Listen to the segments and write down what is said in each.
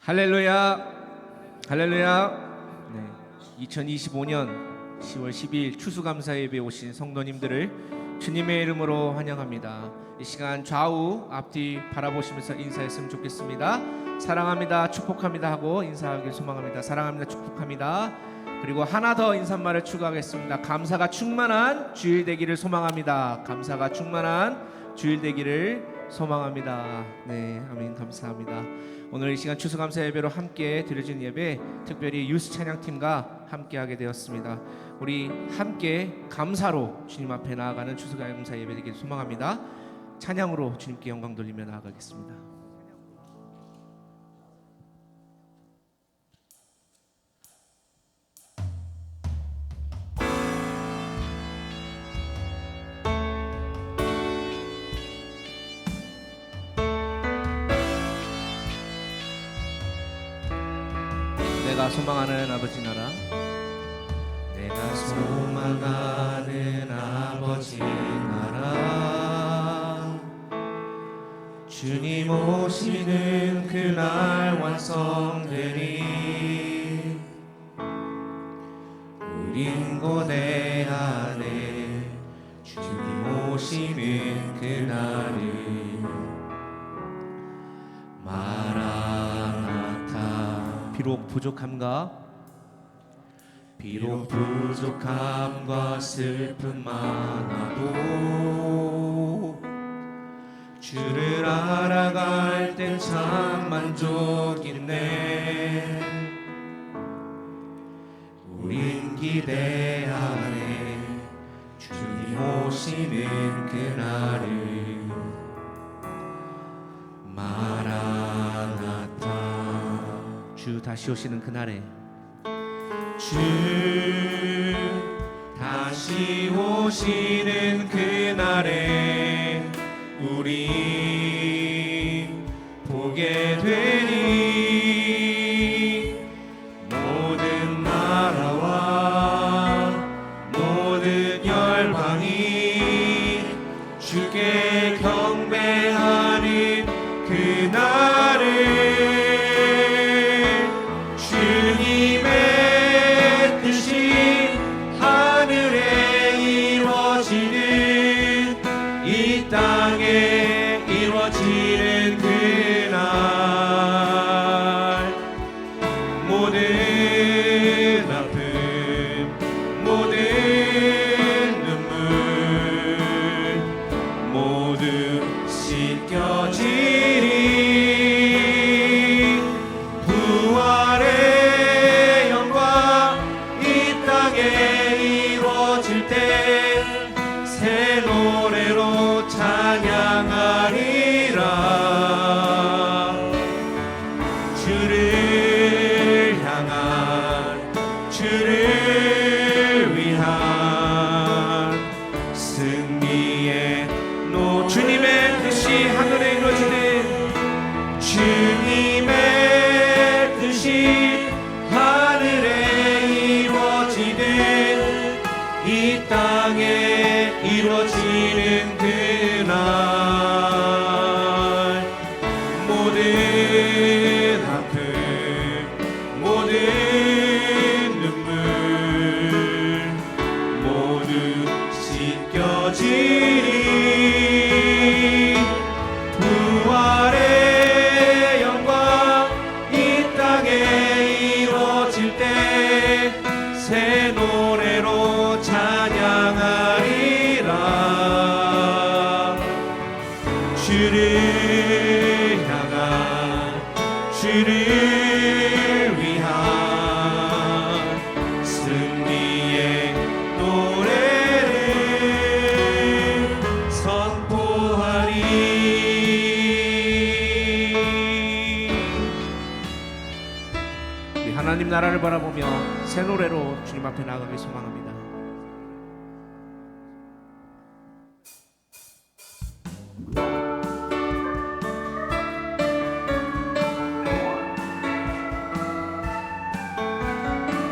할렐루야, 할렐루야. 네, 2025년 10월 12일 추수감사 예배에 오신 성도님들을 주님의 이름으로 환영합니다. 이 시간 좌우 앞뒤 바라보시면서 인사했으면 좋겠습니다. 사랑합니다, 축복합니다 하고 인사하길 소망합니다. 사랑합니다, 축복합니다. 그리고 하나 더 인사말을 추가하겠습니다. 감사가 충만한 주일 되기를 소망합니다. 감사가 충만한 주일 되기를 소망합니다. 네, 아멘. 감사합니다. 오늘 이 시간 추수감사 예배로 함께 드려진 예배, 특별히 유스 찬양팀과 함께하게 되었습니다. 우리 함께 감사로 주님 앞에 나아가는 추수감사 예배 되기를 소망합니다. 찬양으로 주님께 영광 돌리며 나아가겠습니다. 내가 소망하는 아버지 나라. 네, 살아가는 아버지 나라 주님 오시는 그날 완성되리 우린 고대 안에 주님 오시는 그날을 마라나타 비록 부족함과 슬픔 많아도 주를 알아갈 땐 참 만족 있네 우린 기대하네 주님 오시는 그날을 마라나타 주 다시 오시는 그날에 주 다시 오시는 그날에 우리 보게 되니 모든 나라와 모든 열방이 주께 경배하는 그날을 주님의 뜻이 하늘에 이루어지는 이 땅에 이루어지는 그날 모든 아픔 모든 눈물 모두 씻겨지리 부활의 영광 이 땅에 이루어질 때 새 노래로 찬양하리라 주를 향한 주를 위한 승리의 주님의 뜻이 하늘에 이루어지는 주님의 뜻이 하늘에 이루어지는 이 땅에 이루어지는 그날 모든 아픔 모든 눈물 모두 씻겨지리 부활의 영광 이 땅에 이루어질 때 새 노래로 찬양하리라 주를 향한 주를 위한 승리의 노래를 선포하리 우리 하나님 나라를 바라보며 새 노래로 주님 앞에 나아가길 소망합니다.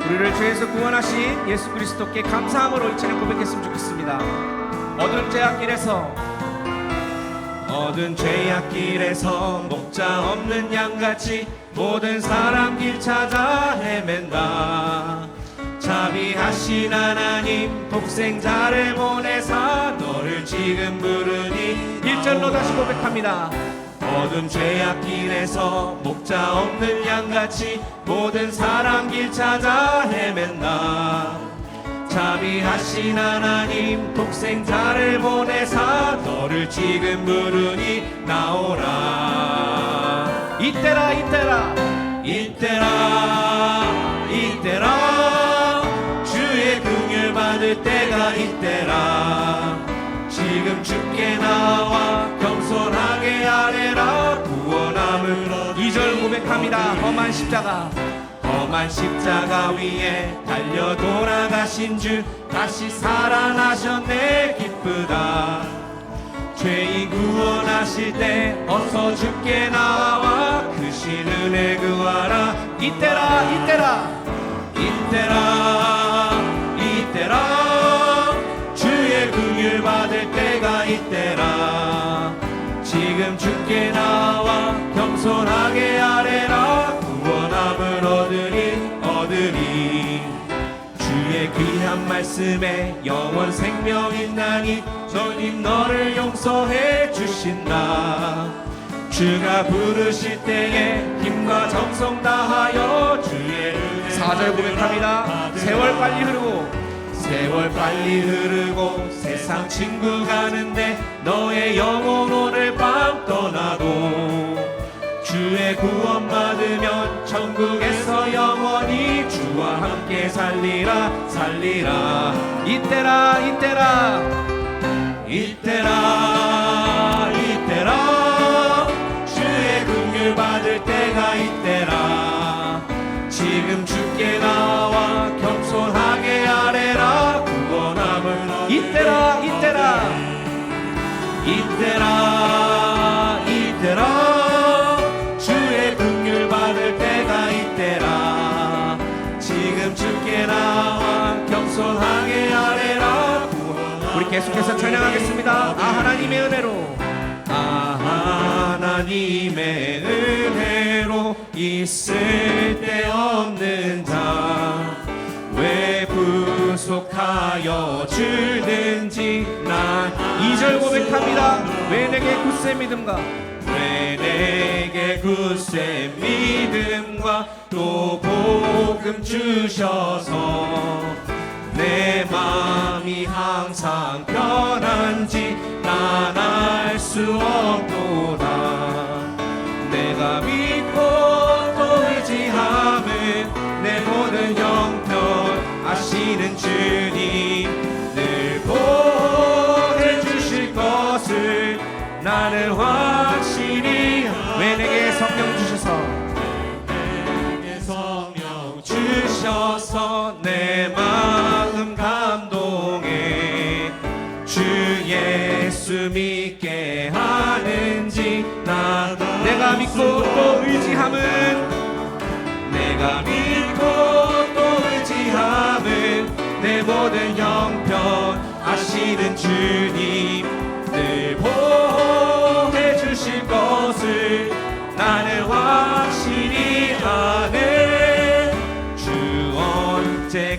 우리를 죄에서 구원하신 예수 그리스도께 감사함으로 이 찬양 고백했으면 좋겠습니다. 어두운 죄악길에서 목자 없는 양같이 모든 사람 길 찾아 헤맨다. 자비하신 하나님 독생자를 보내사 너를 지금 부르니 1절로 다시 고백합니다. 어두운 죄악길에서 목자 없는 양같이 모든 사람 길 찾아 헤맨다. 자비하신 하나님 독생자를 보내사 너를 지금 부르니 나오라. 이때라 이때라 이때라 이때라 주의 긍휼 받을 때가 이때라. 지금 주께 나와 겸손하게 아뢰라. 구원함을 얻으리. 2절 고백합니다. 험한 십자가 위에 달려 돌아가신 주 다시 살아나셨네 기쁘다. 죄인 구원하실 때 어서 주께 나와 그 신 은혜 구하라. 이때라 이때라 이때라 이때라 귀한 말씀에 영원 생명 있나니 주님 너를 용서해 주신다. 주가 부르실 때에 힘과 정성 다하여 주의 은혜 4절 고백합니다. 세월 빨리 흐르고 세상 친구 가는데 너의 영혼 오늘 밤 떠나도 주의 구원 받으면 천국에서 영원히 주와 함께 살리라. 이때라 주의 긍휼 받을 때가 이때라. 지금 주께 나와 겸손하게 아뢰라. 구원함을 이때라 주의 긍휼 받을 때가 이때라. 지금 주께 나와 겸손하게 아뢰라. 우리 계속해서 찬양하겠습니다. 하나님의 은혜로 있을 데 없는 자 왜 부속하여 주는지 난 2절 고백합니다. 왜 내게 굳센 믿음과 또 복음 주셔서 내 마음이 항상 편한지 난 알 수 없도다. 내가 믿고 또 의지함은 내 모든 형편 아시는 주님 늘 보호해 주실 것을 나는 확실히. 왜 내게 성령 주셔서 내 마음 감동해 주 예수 믿게 하는지 내가 믿고 또 의지함은 내 모든 형편 아시는 주님 늘 보호해 주실 것을 나는 확실히 아네. 주 언제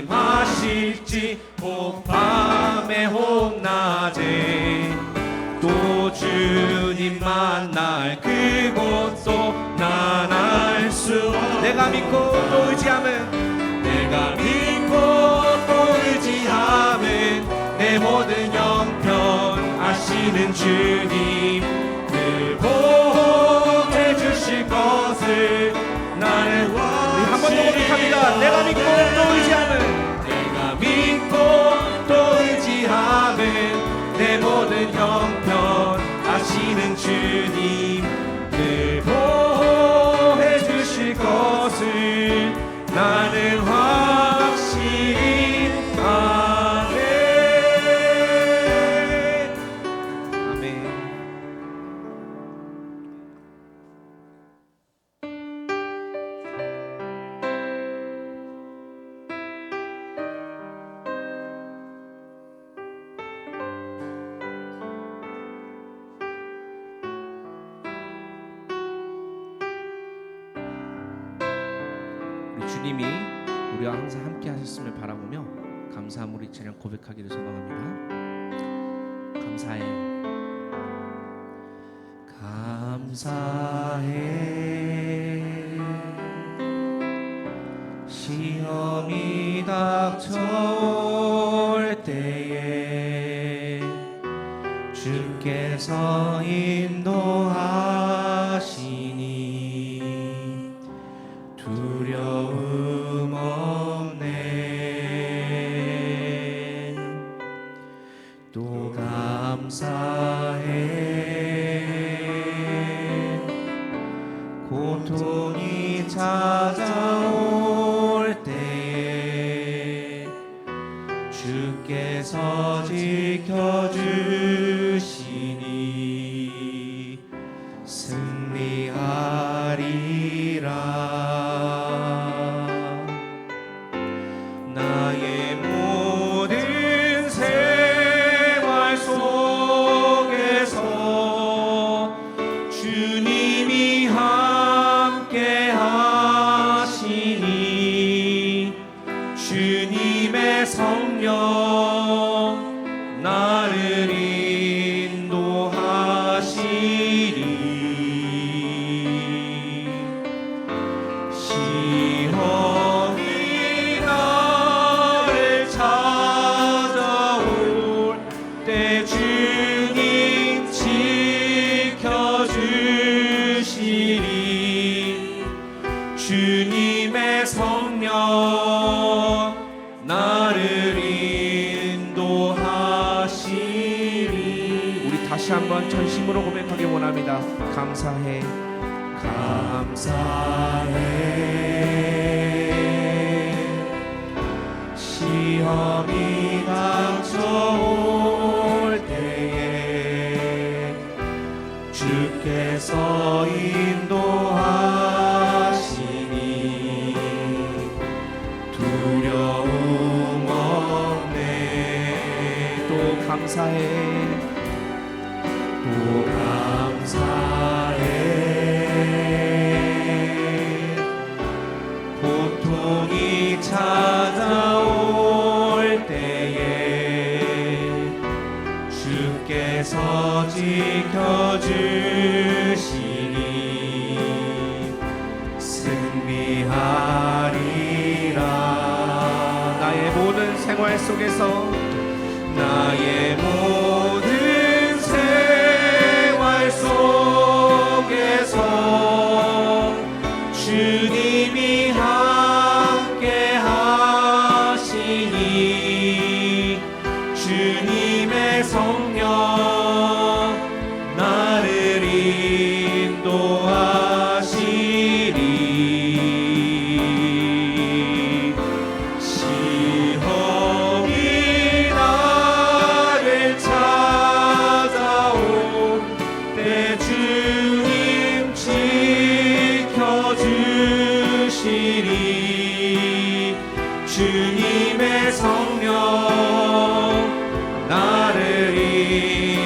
강림하실지 혹 밤에 혹 낮에 또 주님 만날 그곳도 난 알 수 없. 내가 믿고 또 의지함은 내 모든 형편 아시는 주님 늘 보호해 주실 것을 나는 한번 더 고백합니다. 내가 믿고 또 의지함은 내 모든 형편 아시는 주님 늘 보호해 주실 것을 나는 확실히 아멘. 주님이 우리와 항상 함께 하셨음을 바라보며 감사함 우리 찬양 고백하기를 소망합니다. 감사해 시험이 닥쳐올 때에 주께서 인도하시니 두려움 없네. 또 감사해 고통이 찾아올 때에 주께서 지켜주시니 승리하리라. 나의 모든 생활 속에서 주님이 함께 하시니 주님의 주님의 성령 나를 인도하시리. 시험이 나를 찾아올 때 주님 지켜주시리. 주님의 성령 나를 인도하시리. 우리 다시 한번 전심으로 고백하기 원합니다. 감사해, 감사해. 시험이 닥쳐올 때에 주께서 인도하시니 두려움 없네. 또 감사해, 또 감사해. 고통이 찾아올 때에 주께서 지켜주시니 승리하리라. 나의 모든 생활 속에서, 나의 모든 생활 속에서 주님이 함께 하시니 주님의 성령 나를 인도하시리. 시험이 나를 찾아올 때 주님 지켜주시리. 주님의 성령 나를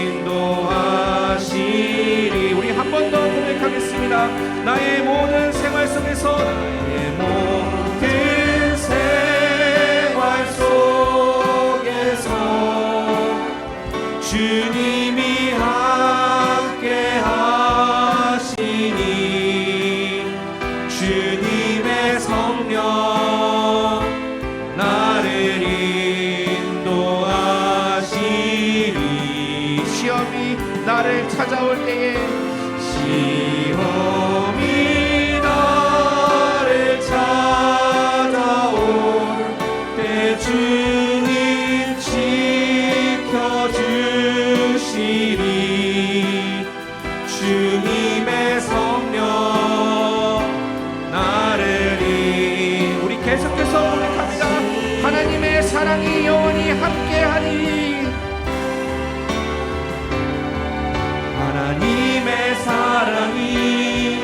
인도하시리. 우리 한 번 더 고백하겠습니다. 나의 모든 생활 속에서, 나의 모든 생활 속에서 주님이 함께 하시니 주님의 성령 나를 인도하시리. 시험이 나를 찾아올 때에, 시험이 나를 찾아올 때 주님 지켜주시리. 주님의 성령 나를 우리 계속해서 고백합니다. 하나님의 사랑이 영원히 함께하니, 하나님의 사랑이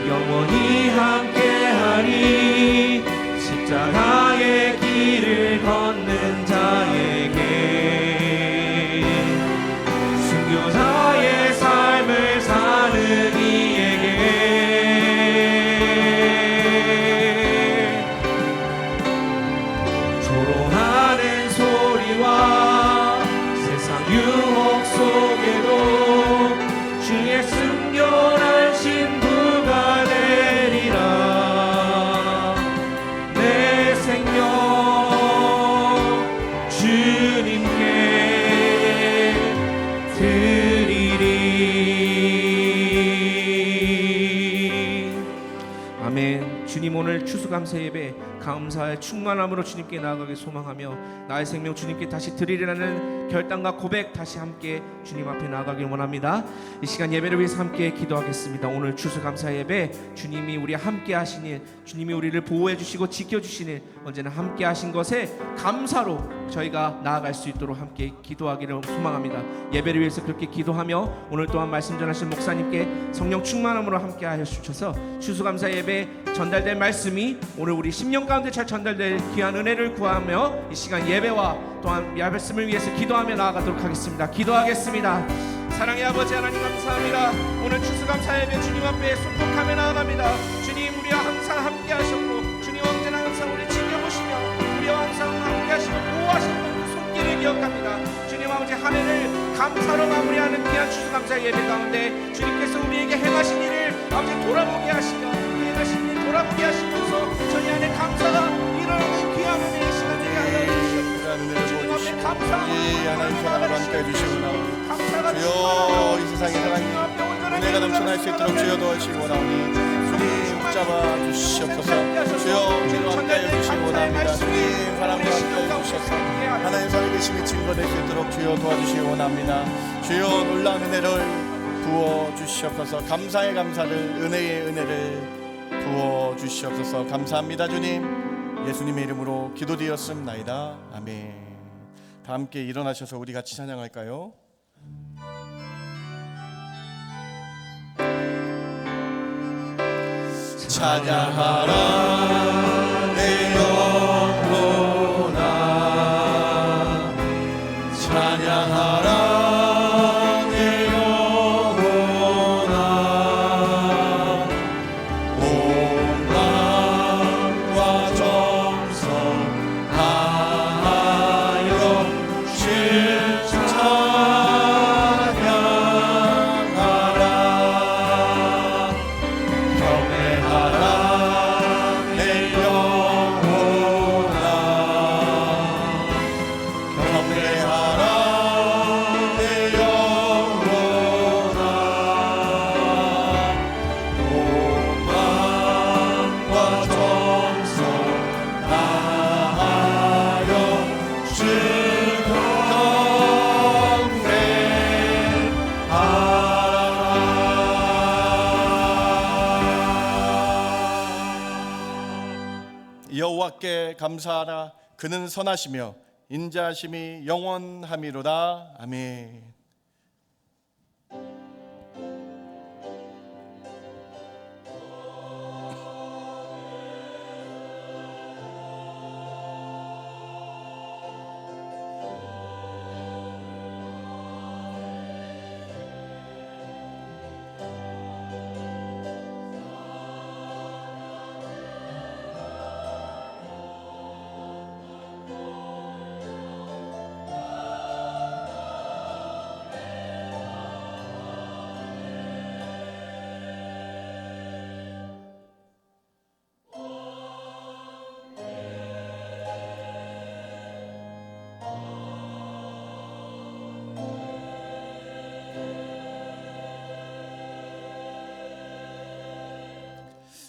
영원히 함께하니 십자가의 길을 걷는 자에게, 순교자의 삶을 사는 이에게 조롱하는 소리와 세상 유혹 속에도 주의 순결한 신부가 되리라. 내 생명 주님께 드리리. 아멘. 주님, 오늘 추수감사 예배 감사의 충만함으로 주님께 나아가길 소망하며 나의 생명 주님께 다시 드리리라는 결단과 고백 다시 함께 주님 앞에 나아가길 원합니다. 이 시간 예배를 위해서 함께 기도하겠습니다. 오늘 추수감사 예배 주님이 우리 함께 하신 일, 주님이 우리를 보호해 주시고 지켜 주신 일, 언제나 함께 하신 것에 감사로 저희가 나아갈 수 있도록 함께 기도하기를 소망합니다. 예배를 위해서 그렇게 기도하며 오늘 또한 말씀 전하신 목사님께 성령 충만함으로 함께 하여 주셔서 추수감사 예배 전달될 말씀이 오늘 우리 심령 가운데 잘 전달될 귀한 은혜를 구하며 이 시간 예배와 또한 말씀을 위해서 기도하며 나아가도록 하겠습니다. 기도하겠습니다. 사랑의 아버지 하나님 감사합니다. 오늘 추수감사 예배 주님 앞에 속독하며 나아갑니다. 주님, 우리와 항상 함께 하셨고 주님 언제나 항상 우리 지켜보시며 우리와 항상 함께 하시고 감사로 마무리하는 귀한 추수감사 예배 가운데 주님께서 우리에게 행하신 일을 아버지 돌아보게 하시며 행하신 일 돌아보게 하시면서 저희 안에 감사가 일어나는 귀한 은혜의 시간 되게 하여 주시옵소서. 주님 앞에 감사합니다. 하나님 사랑을 함께 해주시오나 주여 이 세상에 하나님 은혜가 넘쳐날 수 있도록 주여 도와주시오나오니 주님 붙잡아 주시옵소서. 주여 주님 함께 해주시오나입니다. 주님 사랑과 함께 해주셔서 하나님 살아계심이 증거될 수 있도록 주여 도와주시오나입니다. 주여 놀라운 은혜를 부어주시옵소서. 감사의 감사를 은혜의 은혜를 부어주시옵소서. 감사합니다 주님. 예수님의 이름으로 기도드렸습나이다. 아멘. 다 함께 일어나셔서 우리 같이 찬양할까요? 찬양하라 내 영혼아 찬양하라 여호와께 감사하라. 그는 선하시며 인자하심이 영원함이로다. 아멘.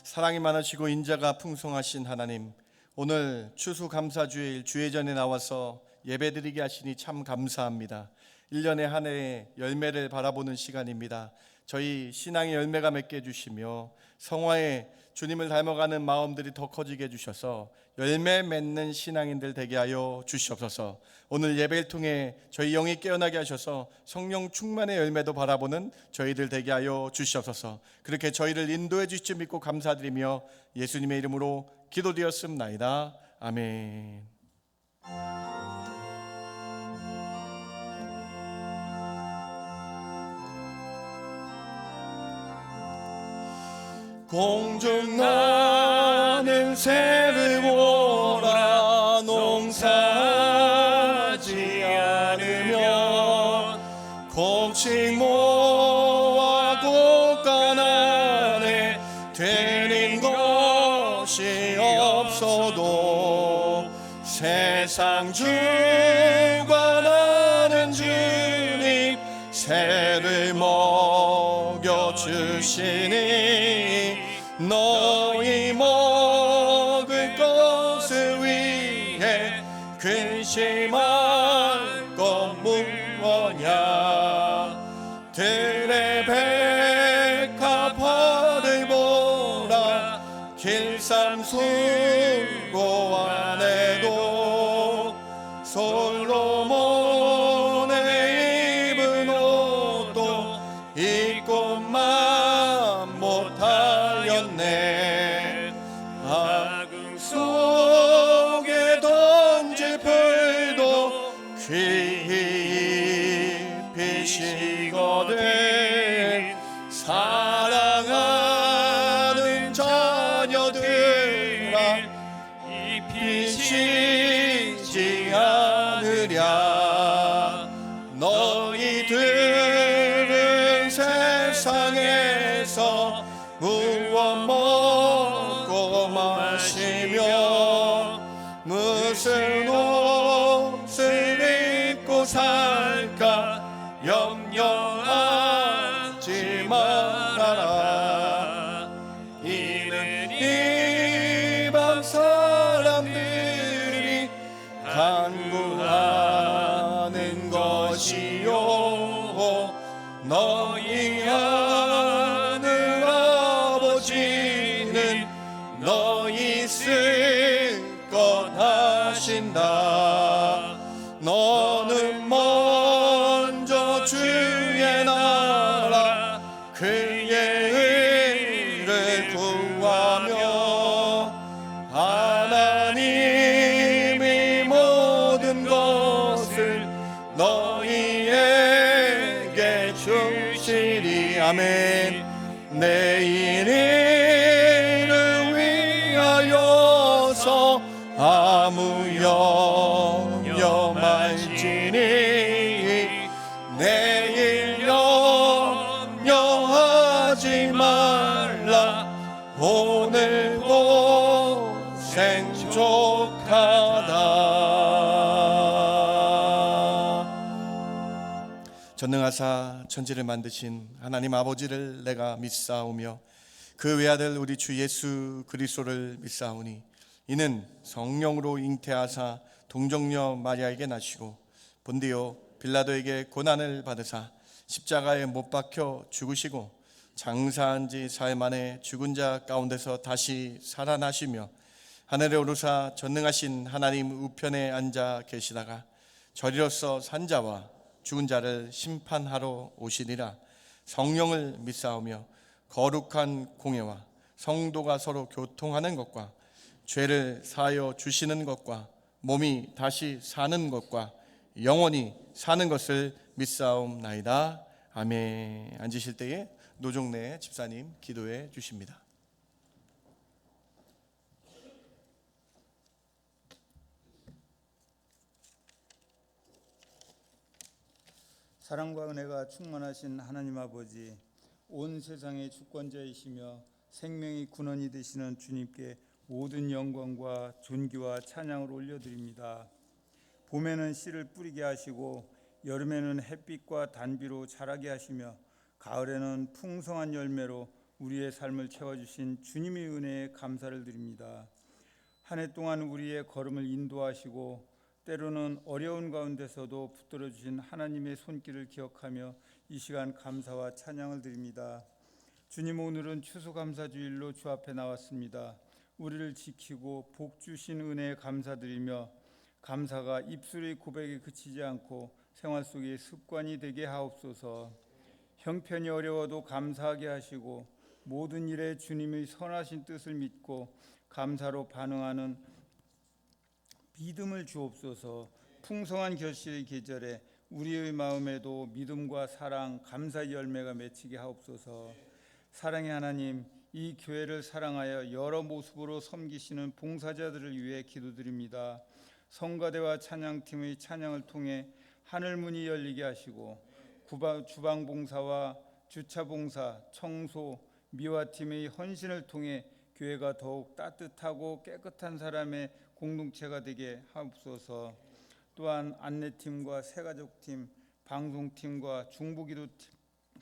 사랑이 많으시고 인자가 풍성하신 하나님, 오늘 추수감사주일 주회전에 나와서 예배드리게 하시니 참 감사합니다. 1년의 한 해의 열매를 바라보는 시간입니다. 저희 신앙의 열매가 맺게 해주시며 성화에 주님을 닮아가는 마음들이 더 커지게 해주셔서 열매 맺는 신앙인들 되게 하여 주시옵소서. 오늘 예배를 통해 저희 영이 깨어나게 하셔서 성령 충만의 열매도 바라보는 저희들 되게 하여 주시옵소서. 그렇게 저희를 인도해 주실 줄 믿고 감사드리며 예수님의 이름으로 기도드렸습나이다. 아멘. 공중 나는 새를 보라. 농사하지 않으면 곡식 모아 곡간 안에 되는 것이 없어도 세상 주관하는 주님 새를 먹여주시니 너희 먹을 것을 위해 근심할 것 무엇냐. 들의 백합화를 보라. 길쌈 술고 안에도 솔로몬의 입은 옷도 입고만 못하였네. 아궁 속에 던질 풀도 깊이시거든. 사랑하는 자녀들아 입히시지 않으랴. 너희들 너는 먼저 주의 나라 그의 의를 구하며 하나님이 모든 것을 너희에게 주시리. 아멘. 내 일을 위하여서 아무 염려말지니 내일 염려하지 말라. 오늘 고생 족하다. 전능하사 천지를 만드신 하나님 아버지를 내가 믿사오며 그 외아들 우리 주 예수 그리스도를 믿사오니 이는 성령으로 잉태하사 동정녀 마리아에게 나시고 본디오 빌라도에게 고난을 받으사 십자가에 못 박혀 죽으시고 장사한 지 사흘 만에 죽은 자 가운데서 다시 살아나시며 하늘에 오르사 전능하신 하나님 우편에 앉아 계시다가 저리로서 산 자와 죽은 자를 심판하러 오시리라. 성령을 믿사오며 거룩한 공예와 성도가 서로 교통하는 것과 죄를 사하여 주시는 것과 몸이 다시 사는 것과 영원히 사는 것을 믿사옵나이다. 아멘. 앉으실 때에 노종래 집사님 기도해 주십니다. 사랑과 은혜가 충만하신 하나님 아버지, 온 세상의 주권자이시며 생명의 근원이 되시는 주님께 모든 영광과 존귀와 찬양을 올려드립니다. 봄에는 씨를 뿌리게 하시고 여름에는 햇빛과 단비로 자라게 하시며 가을에는 풍성한 열매로 우리의 삶을 채워주신 주님의 은혜에 감사를 드립니다. 한 해 동안 우리의 걸음을 인도하시고 때로는 어려운 가운데서도 붙들어 주신 하나님의 손길을 기억하며 이 시간 감사와 찬양을 드립니다. 주님, 오늘은 추수감사주일로 주 앞에 나왔습니다. 우리를 지키고 복 주신 은혜에 감사드리며 감사가 입술의 고백에 그치지 않고 생활 속의 습관이 되게 하옵소서. 형편이 어려워도 감사하게 하시고 모든 일에 주님의 선하신 뜻을 믿고 감사로 반응하는 믿음을 주옵소서. 풍성한 결실의 계절에 우리의 마음에도 믿음과 사랑, 감사의 열매가 맺히게 하옵소서. 사랑의 하나님, 이 교회를 사랑하여 여러 모습으로 섬기시는 봉사자들을 위해 기도드립니다. 성가대와 찬양팀의 찬양을 통해 하늘문이 열리게 하시고 주방봉사와 주차봉사, 청소, 미화팀의 헌신을 통해 교회가 더욱 따뜻하고 깨끗한 사람의 공동체가 되게 하옵소서. 또한 안내팀과 새가족팀, 방송팀과 중보기도팀,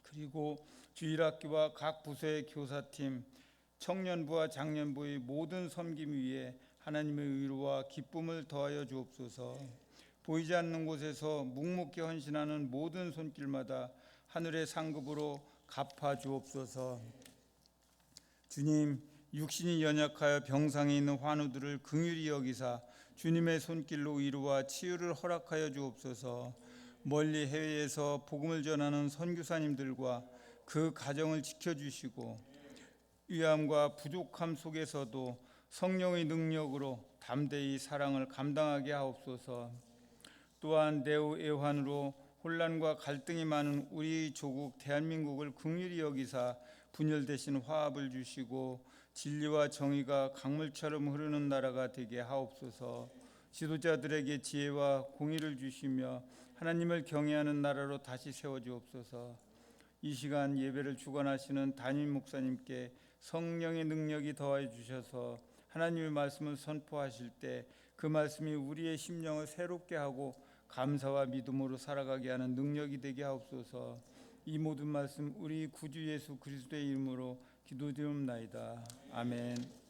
그리고 주일학교와 각 부서의 교사팀, 청년부와 장년부의 모든 섬김 위에 하나님의 의로와 기쁨을 더하여 주옵소서. 보이지 않는 곳에서 묵묵히 헌신하는 모든 손길마다 하늘의 상급으로 갚아 주옵소서. 주님, 육신이 연약하여 병상에 있는 환우들을 긍휼히 여기사 주님의 손길로 위로와 치유를 허락하여 주옵소서. 멀리 해외에서 복음을 전하는 선교사님들과 그 가정을 지켜주시고 위암과 부족함 속에서도 성령의 능력으로 담대히 사랑을 감당하게 하옵소서. 또한 내후 애환으로 혼란과 갈등이 많은 우리 조국 대한민국을 긍휼히 여기사 분열되신 화합을 주시고 진리와 정의가 강물처럼 흐르는 나라가 되게 하옵소서. 지도자들에게 지혜와 공의를 주시며 하나님을 경외하는 나라로 다시 세워주옵소서. 이 시간 예배를 주관하시는 담임 목사님께 성령의 능력이 더하여 주셔서 하나님의 말씀을 선포하실 때 그 말씀이 우리의 심령을 새롭게 하고 감사와 믿음으로 살아가게 하는 능력이 되게 하옵소서. 이 모든 말씀 우리 구주 예수 그리스도의 이름으로 기도드리옵나이다. 아멘.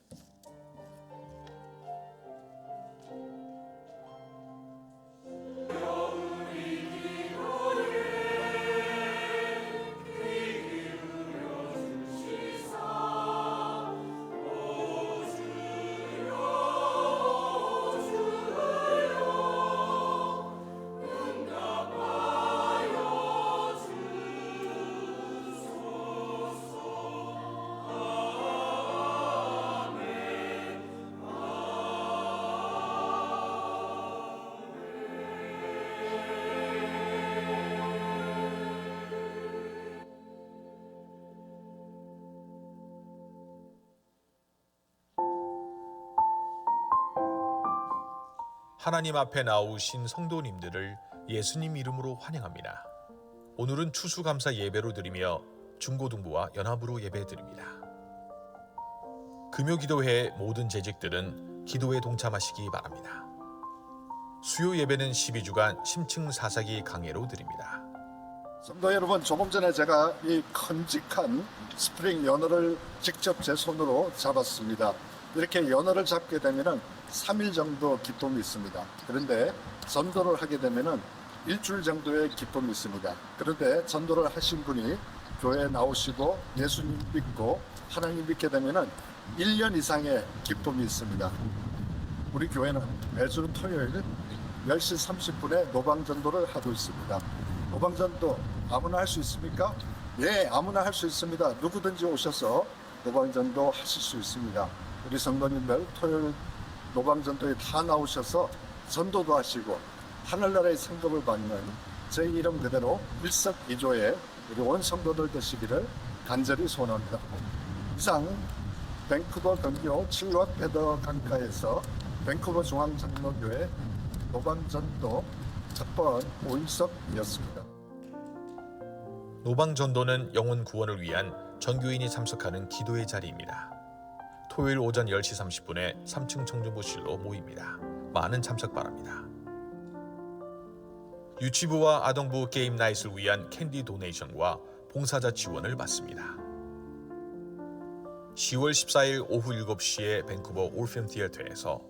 하나님 앞에 나오신 성도님들을 예수님 이름으로 환영합니다. 오늘은 추수감사 예배로 드리며 중고등부와 연합으로 예배 드립니다. 금요기도회 모든 재직들은 기도에 동참하시기 바랍니다. 수요 예배는 12주간 심층 사사기 강해로 드립니다. 성도 여러분, 조금 전에 제가 이 큼직한 스프링 연어를 직접 제 손으로 잡았습니다. 이렇게 연어를 잡게 되면은 3일 정도 기쁨이 있습니다. 그런데 전도를 하게 되면은 일주일 정도의 기쁨이 있습니다. 그런데 전도를 하신 분이 교회에 나오시고 예수님 믿고 하나님 믿게 되면은 1년 이상의 기쁨이 있습니다. 우리 교회는 매주 토요일 10시 30분에 노방전도를 하고 있습니다. 노방전도 아무나 할 수 있습니까? 예, 아무나 할 수 있습니다. 누구든지 오셔서 노방전도 하실 수 있습니다. 우리 성도님들 토요일 노방전도에 다 나오셔서 전도도 하시고 하늘나라의 상급을 받는 제 이름 그대로 일석이조의 우리 온 성도들 되시기를 간절히 소원합니다. 이상 밴쿠버 근교 칠왓 페더 강가에서 밴쿠버 중앙장로교회 노방전도 첫번 오인석이었습니다. 노방전도는 영혼 구원을 위한 전교인이 참석하는 기도의 자리입니다. 토요일 오전 10시 30분에 3층 청중부실로 모입니다. 많은 참석 바랍니다. 유치부와 아동부 게임 나잇을 위한 캔디 도네이션과 봉사자 지원을 받습니다. 10월 14일 오후 7시에 밴쿠버 올펜 티어터에서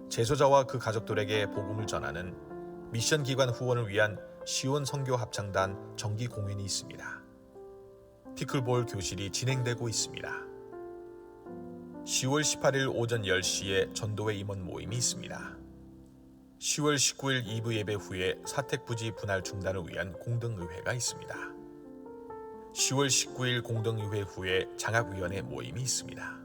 재소자와 그 가족들에게 복음을 전하는 미션 기관 후원을 위한 시온 선교 합창단 정기 공연이 있습니다. 피클볼 교실이 진행되고 있습니다. 10월 18일 오전 10시에 전도회 임원 모임이 있습니다. 10월 19일 2부 예배 후에 사택부지 분할 중단을 위한 공동의회가 있습니다. 10월 19일 공동의회 후에 장학위원회 모임이 있습니다.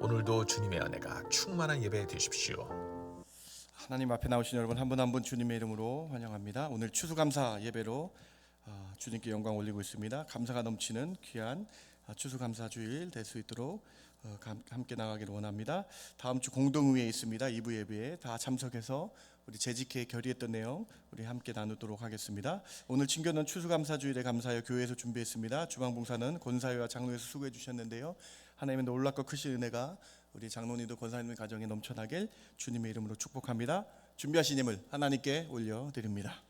오늘도 주님의 은혜가 충만한 예배 되십시오. 하나님 앞에 나오신 여러분 한 분 한 분 주님의 이름으로 환영합니다. 오늘 추수감사 예배로 주님께 영광 올리고 있습니다. 감사가 넘치는 귀한 추수감사 주일 될 수 있도록 함께 나가기를 원합니다. 다음 주 공동의회 있습니다. 2부 예배에 다 참석해서 우리 재직회 결의했던 내용 우리 함께 나누도록 하겠습니다. 오늘 친교는 추수감사 주일에 감사하여 교회에서 준비했습니다. 주방봉사는 권사회와 장로에서 수고해 주셨는데요. 하나님의 놀랍고 크신 은혜가 우리 장로님도 권사님의 가정에 넘쳐나길 주님의 이름으로 축복합니다. 준비하신 예물 하나님께 올려드립니다.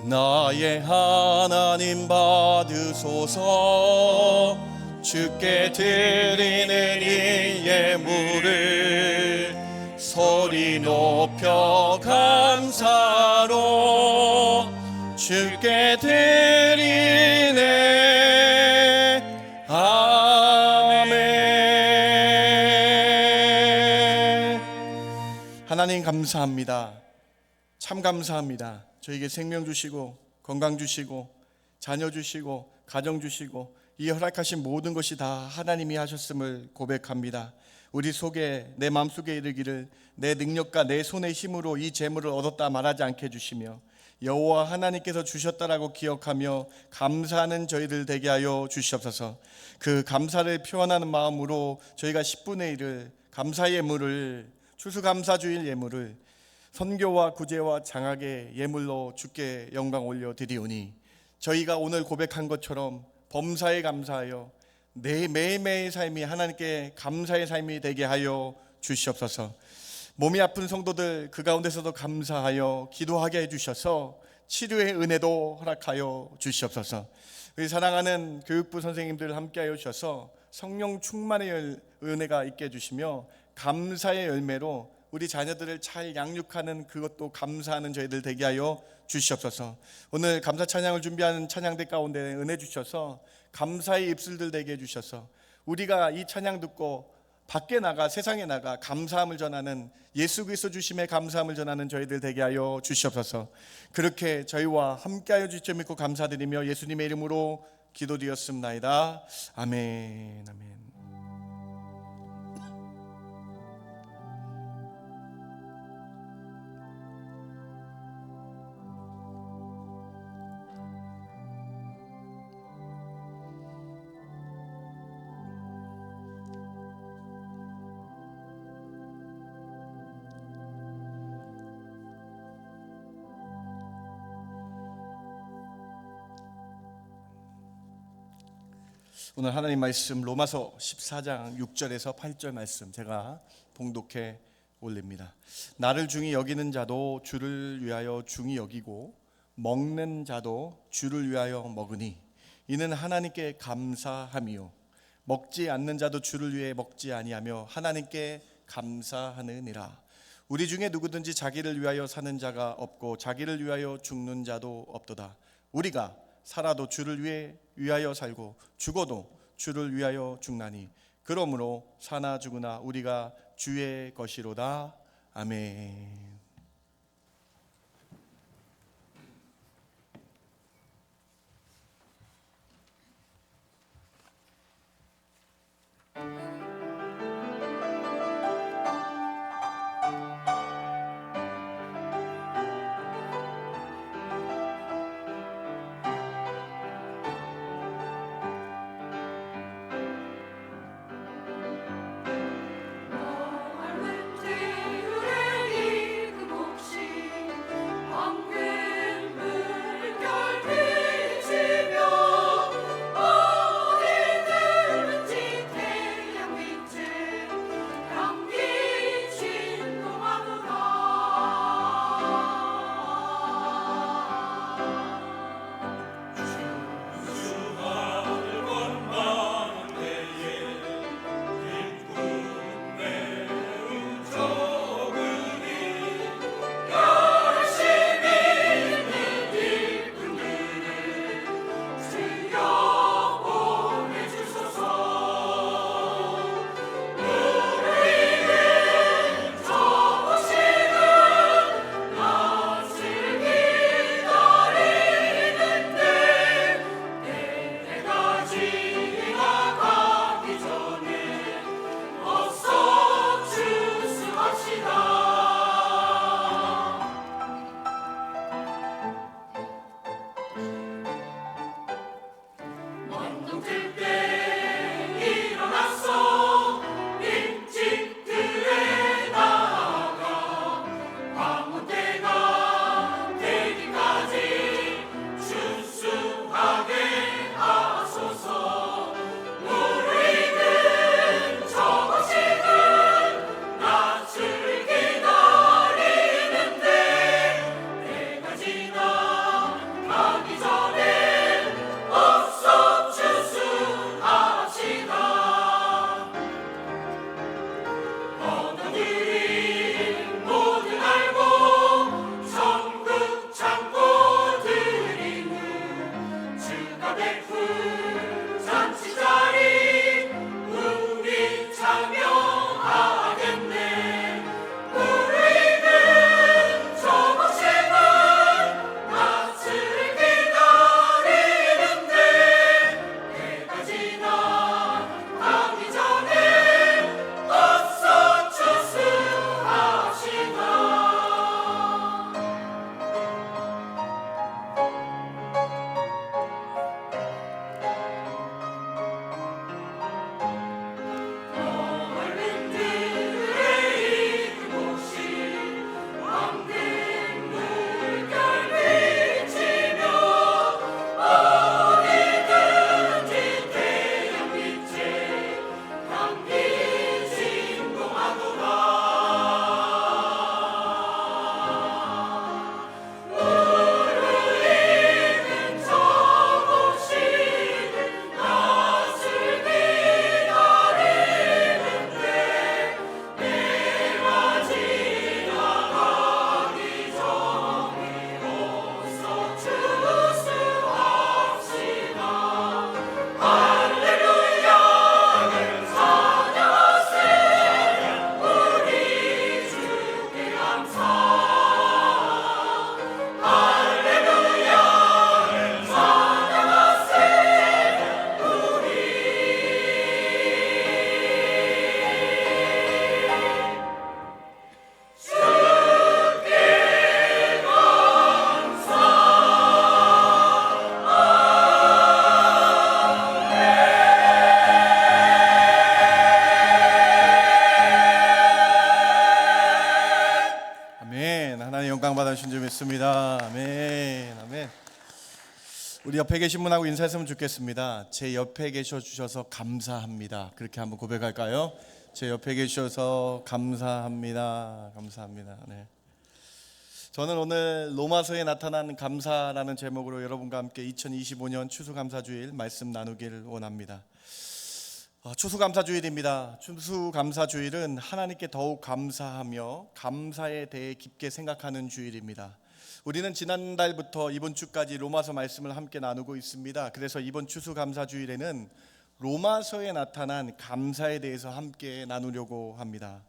나의 하나님 받으소서. 주께 드리는 이 예물을 소리 높여 감사로 주께 드리네. 아멘. 하나님 감사합니다. 참 감사합니다. 저에게 생명 주시고 건강 주시고 자녀 주시고 가정 주시고 이 허락하신 모든 것이 다 하나님이 하셨음을 고백합니다. 우리 속에 내 마음속에 이르기를 내 능력과 내 손의 힘으로 이 재물을 얻었다 말하지 않게 해주시며 여호와 하나님께서 주셨다라고 기억하며 감사하는 저희들 되게 하여 주시옵소서. 그 감사를 표현하는 마음으로 저희가 10분의 1을 감사 예물을 추수감사주일 예물을 선교와 구제와 장학의 예물로 주께 영광 올려드리오니 저희가 오늘 고백한 것처럼 범사에 감사하여 내 매일매일 삶이 하나님께 감사의 삶이 되게 하여 주시옵소서. 몸이 아픈 성도들 그 가운데서도 감사하여 기도하게 해주셔서 치료의 은혜도 허락하여 주시옵소서. 우리 사랑하는 교육부 선생님들 함께하여 주셔서 성령 충만의 은혜가 있게 해주시며 감사의 열매로 우리 자녀들을 잘 양육하는 그것도 감사하는 저희들 되게 하여 주시옵소서. 오늘 감사 찬양을 준비하는 찬양대 가운데 은혜 주셔서 감사의 입술들 되게 해주셔서 우리가 이 찬양 듣고 밖에 나가 세상에 나가 감사함을 전하는 예수 그리스도 주심의 감사함을 전하는 저희들 되게 하여 주시옵소서. 그렇게 저희와 함께하여 주시며 믿고 감사드리며 예수님의 이름으로 기도드렸습나이다. 아멘. 아멘. 오늘 하나님 말씀 로마서 14장 6절에서 8절 말씀 제가 봉독해 올립니다. 나를 중히 여기는 자도 주를 위하여 중히 여기고 먹는 자도 주를 위하여 먹으니 이는 하나님께 감사함이요 먹지 않는 자도 주를 위해 먹지 아니하며 하나님께 감사하느니라. 우리 중에 누구든지 자기를 위하여 사는 자가 없고 자기를 위하여 죽는 자도 없도다. 우리가 살아도 주를 위하여 살고 죽어도 주를 위하여 죽나니 그러므로 사나 죽으나 우리가 주의 것이로다. 아멘. 우리 옆에 계신 분하고 인사했으면 좋겠습니다. 제 옆에 계셔 주셔서 감사합니다. 그렇게 한번 고백할까요? 제 옆에 계셔서 감사합니다. 감사합니다. 네. 저는 오늘 로마서에 나타난 감사라는 제목으로 여러분과 함께 2025년 추수감사주일 말씀 나누기를 원합니다. 추수감사주일입니다. 추수감사주일은 하나님께 더욱 감사하며 감사에 대해 깊게 생각하는 주일입니다. 우리는 지난달부터 이번 주까지 로마서 말씀을 함께 나누고 있습니다. 그래서 이번 추수감사주일에는 로마서에 나타난 감사에 대해서 함께 나누려고 합니다.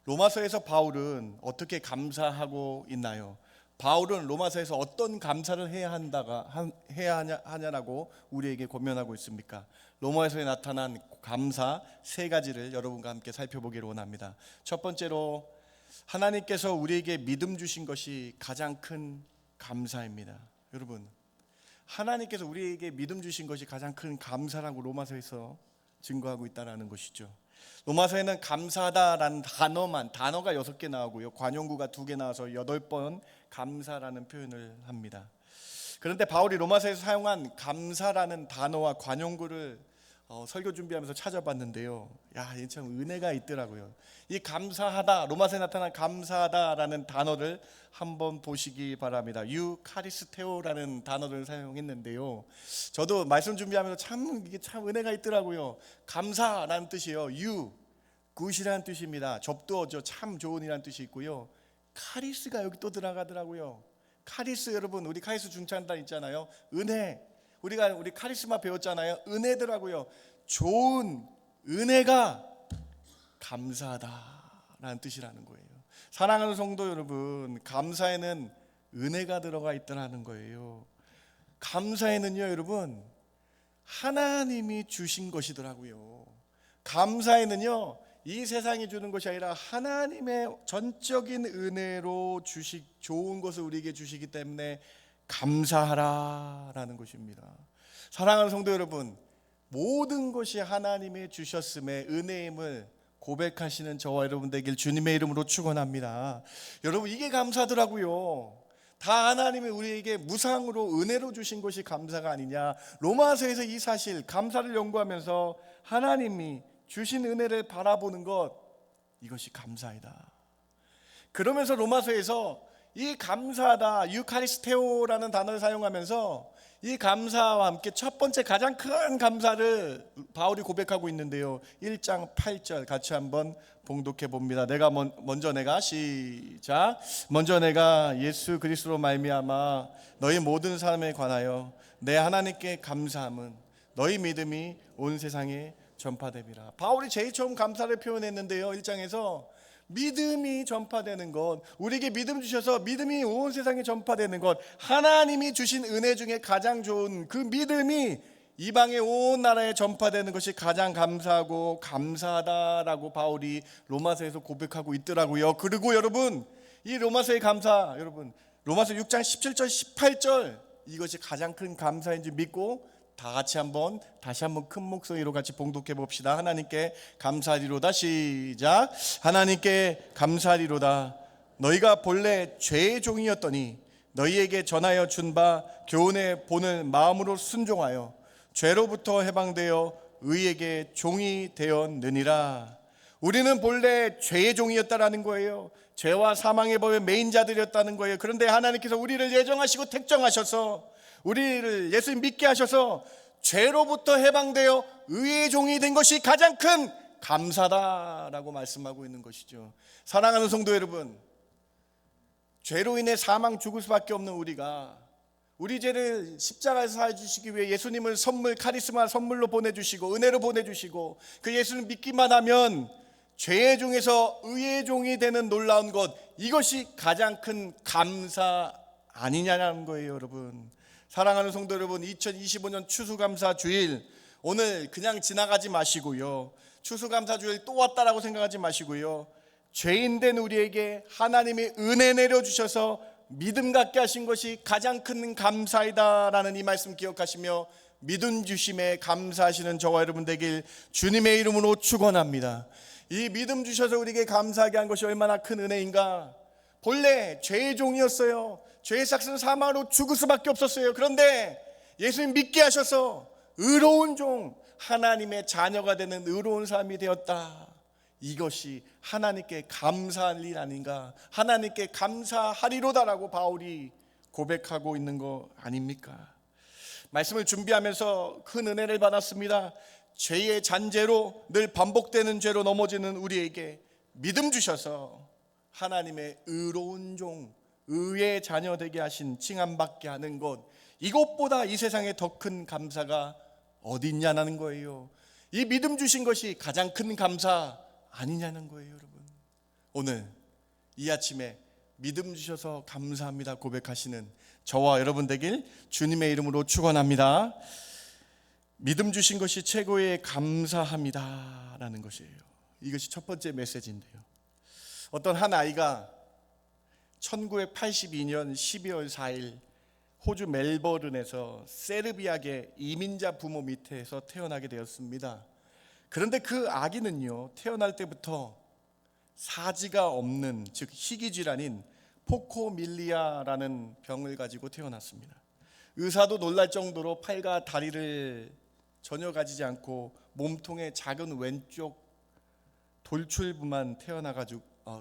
로마서에서 바울은 어떻게 감사하고 있나요? 바울은 로마서에서 어떤 감사를 해야 하냐라고 우리에게 권면하고 있습니까? 로마서에 나타난 감사 세 가지를 여러분과 함께 살펴보기를 원합니다. 첫 번째로 하나님께서 우리에게 믿음 주신 것이 가장 큰 감사입니다. 여러분, 하나님께서 우리에게 믿음 주신 것이 가장 큰 감사라고 로마서에서 증거하고 있다는 것이죠. 로마서에는 감사하다라는 단어가 6개 나오고요, 관용구가 2개 나와서 8번 감사라는 표현을 합니다. 그런데 바울이 로마서에서 사용한 감사라는 단어와 관용구를 설교 준비하면서 찾아봤는데요, 이 참 은혜가 있더라고요. 이 감사하다, 로마서에 나타난 감사하다라는 단어를 한번 보시기 바랍니다. 유카리스테오라는 단어를 사용했는데요, 저도 말씀 준비하면서 이게 참 은혜가 있더라고요. 감사라는 뜻이에요. 굿이라는 뜻입니다. 접두어죠. 참 좋은이라는 뜻이 있고요. 카리스가 여기 또 들어가더라고요. 카리스, 여러분, 우리 카리스 중창단 있잖아요. 은혜, 우리 카리스마 배웠잖아요. 은혜더라고요. 좋은 은혜가 감사하다라는 뜻이라는 거예요. 사랑하는 성도 여러분, 감사에는 은혜가 들어가 있다는 거예요. 감사에는요, 여러분, 하나님이 주신 것이더라고요. 감사에는요, 이 세상이 주는 것이 아니라 하나님의 전적인 은혜로 좋은 것을 우리에게 주시기 때문에 감사하라라는 것입니다. 사랑하는 성도 여러분, 모든 것이 하나님이 주셨음에 은혜임을 고백하시는 저와 여러분 되길 주님의 이름으로 축원합니다. 여러분, 이게 감사더라고요. 다 하나님이 우리에게 무상으로 은혜로 주신 것이 감사가 아니냐. 로마서에서 이 사실, 감사를 연구하면서 하나님이 주신 은혜를 바라보는 것, 이것이 감사이다. 그러면서 로마서에서 이 감사하다, 유카리스테오라는 단어를 사용하면서 이 감사와 함께 첫 번째 가장 큰 감사를 바울이 고백하고 있는데요, 1장 8절 같이 한번 봉독해 봅니다. 먼저 내가 예수 그리스도로 말미암아 너희 모든 사람에 관하여 내 하나님께 감사함은 너희 믿음이 온 세상에 전파됨이라. 바울이 제일 처음 감사를 표현했는데요, 1장에서 믿음이 전파되는 것, 우리에게 믿음 주셔서 믿음이 온 세상에 전파되는 것, 하나님이 주신 은혜 중에 가장 좋은 그 믿음이 이방의 온 나라에 전파되는 것이 가장 감사하고 감사하다라고 바울이 로마서에서 고백하고 있더라고요. 그리고 여러분, 이 로마서의 감사, 여러분, 로마서 6장 17절 18절, 이것이 가장 큰 감사인지 믿고 다시 한번 큰 목소리로 같이 봉독해 봅시다. 하나님께 감사하리로다. 시작. 하나님께 감사하리로다. 너희가 본래 죄의 종이었더니 너희에게 전하여 준 바 교훈의 본을 마음으로 순종하여 죄로부터 해방되어 의에게 종이 되었느니라. 우리는 본래 죄의 종이었다라는 거예요. 죄와 사망의 법의 매인자들이었다는 거예요. 그런데 하나님께서 우리를 예정하시고 택정하셔서 우리를 예수님 믿게 하셔서 죄로부터 해방되어 의의 종이 된 것이 가장 큰 감사다라고 말씀하고 있는 것이죠. 사랑하는 성도 여러분, 죄로 인해 사망 죽을 수밖에 없는 우리가 우리 죄를 십자가에서 사해 주시기 위해 예수님을 카리스마 선물로 보내주시고 은혜로 보내주시고 그 예수를 믿기만 하면 죄의 종에서 의의 종이 되는 놀라운 것, 이것이 가장 큰 감사 아니냐는 거예요. 여러분, 사랑하는 성도 여러분, 2025년 추수감사주일, 오늘 그냥 지나가지 마시고요, 추수감사주일 또 왔다라고 생각하지 마시고요, 죄인된 우리에게 하나님이 은혜 내려주셔서 믿음 갖게 하신 것이 가장 큰 감사이다라는 이 말씀 기억하시며 믿음 주심에 감사하시는 저와 여러분 되길 주님의 이름으로 축원합니다. 이 믿음 주셔서 우리에게 감사하게 한 것이 얼마나 큰 은혜인가. 본래 죄의 종이었어요. 죄의 삭스는 사망으로 죽을 수밖에 없었어요. 그런데 예수님 믿게 하셔서 의로운 종, 하나님의 자녀가 되는 의로운 삶이 되었다. 이것이 하나님께 감사할 일 아닌가? 하나님께 감사하리로다라고 바울이 고백하고 있는 거 아닙니까? 말씀을 준비하면서 큰 은혜를 받았습니다. 죄의 잔재로 늘 반복되는 죄로 넘어지는 우리에게 믿음 주셔서 하나님의 의로운 종, 의의 자녀 되게 하신 칭함받게 하는 것, 이것보다 이 세상에 더 큰 감사가 어디 있냐는 거예요. 이 믿음 주신 것이 가장 큰 감사 아니냐는 거예요, 여러분. 오늘 이 아침에 믿음 주셔서 감사합니다 고백하시는 저와 여러분 되길 주님의 이름으로 축원합니다. 믿음 주신 것이 최고의 감사합니다라는 것이에요. 이것이 첫 번째 메시지인데요. 어떤 한 아이가 1982년 12월 4일 호주 멜버른에서 세르비아계 이민자 부모 밑에서 태어나게 되었습니다. 그런데 그 아기는요, 태어날 때부터 사지가 없는, 즉 희귀질환인 포코밀리아라는 병을 가지고 태어났습니다. 의사도 놀랄 정도로 팔과 다리를 전혀 가지지 않고 몸통에 작은 왼쪽 돌출부만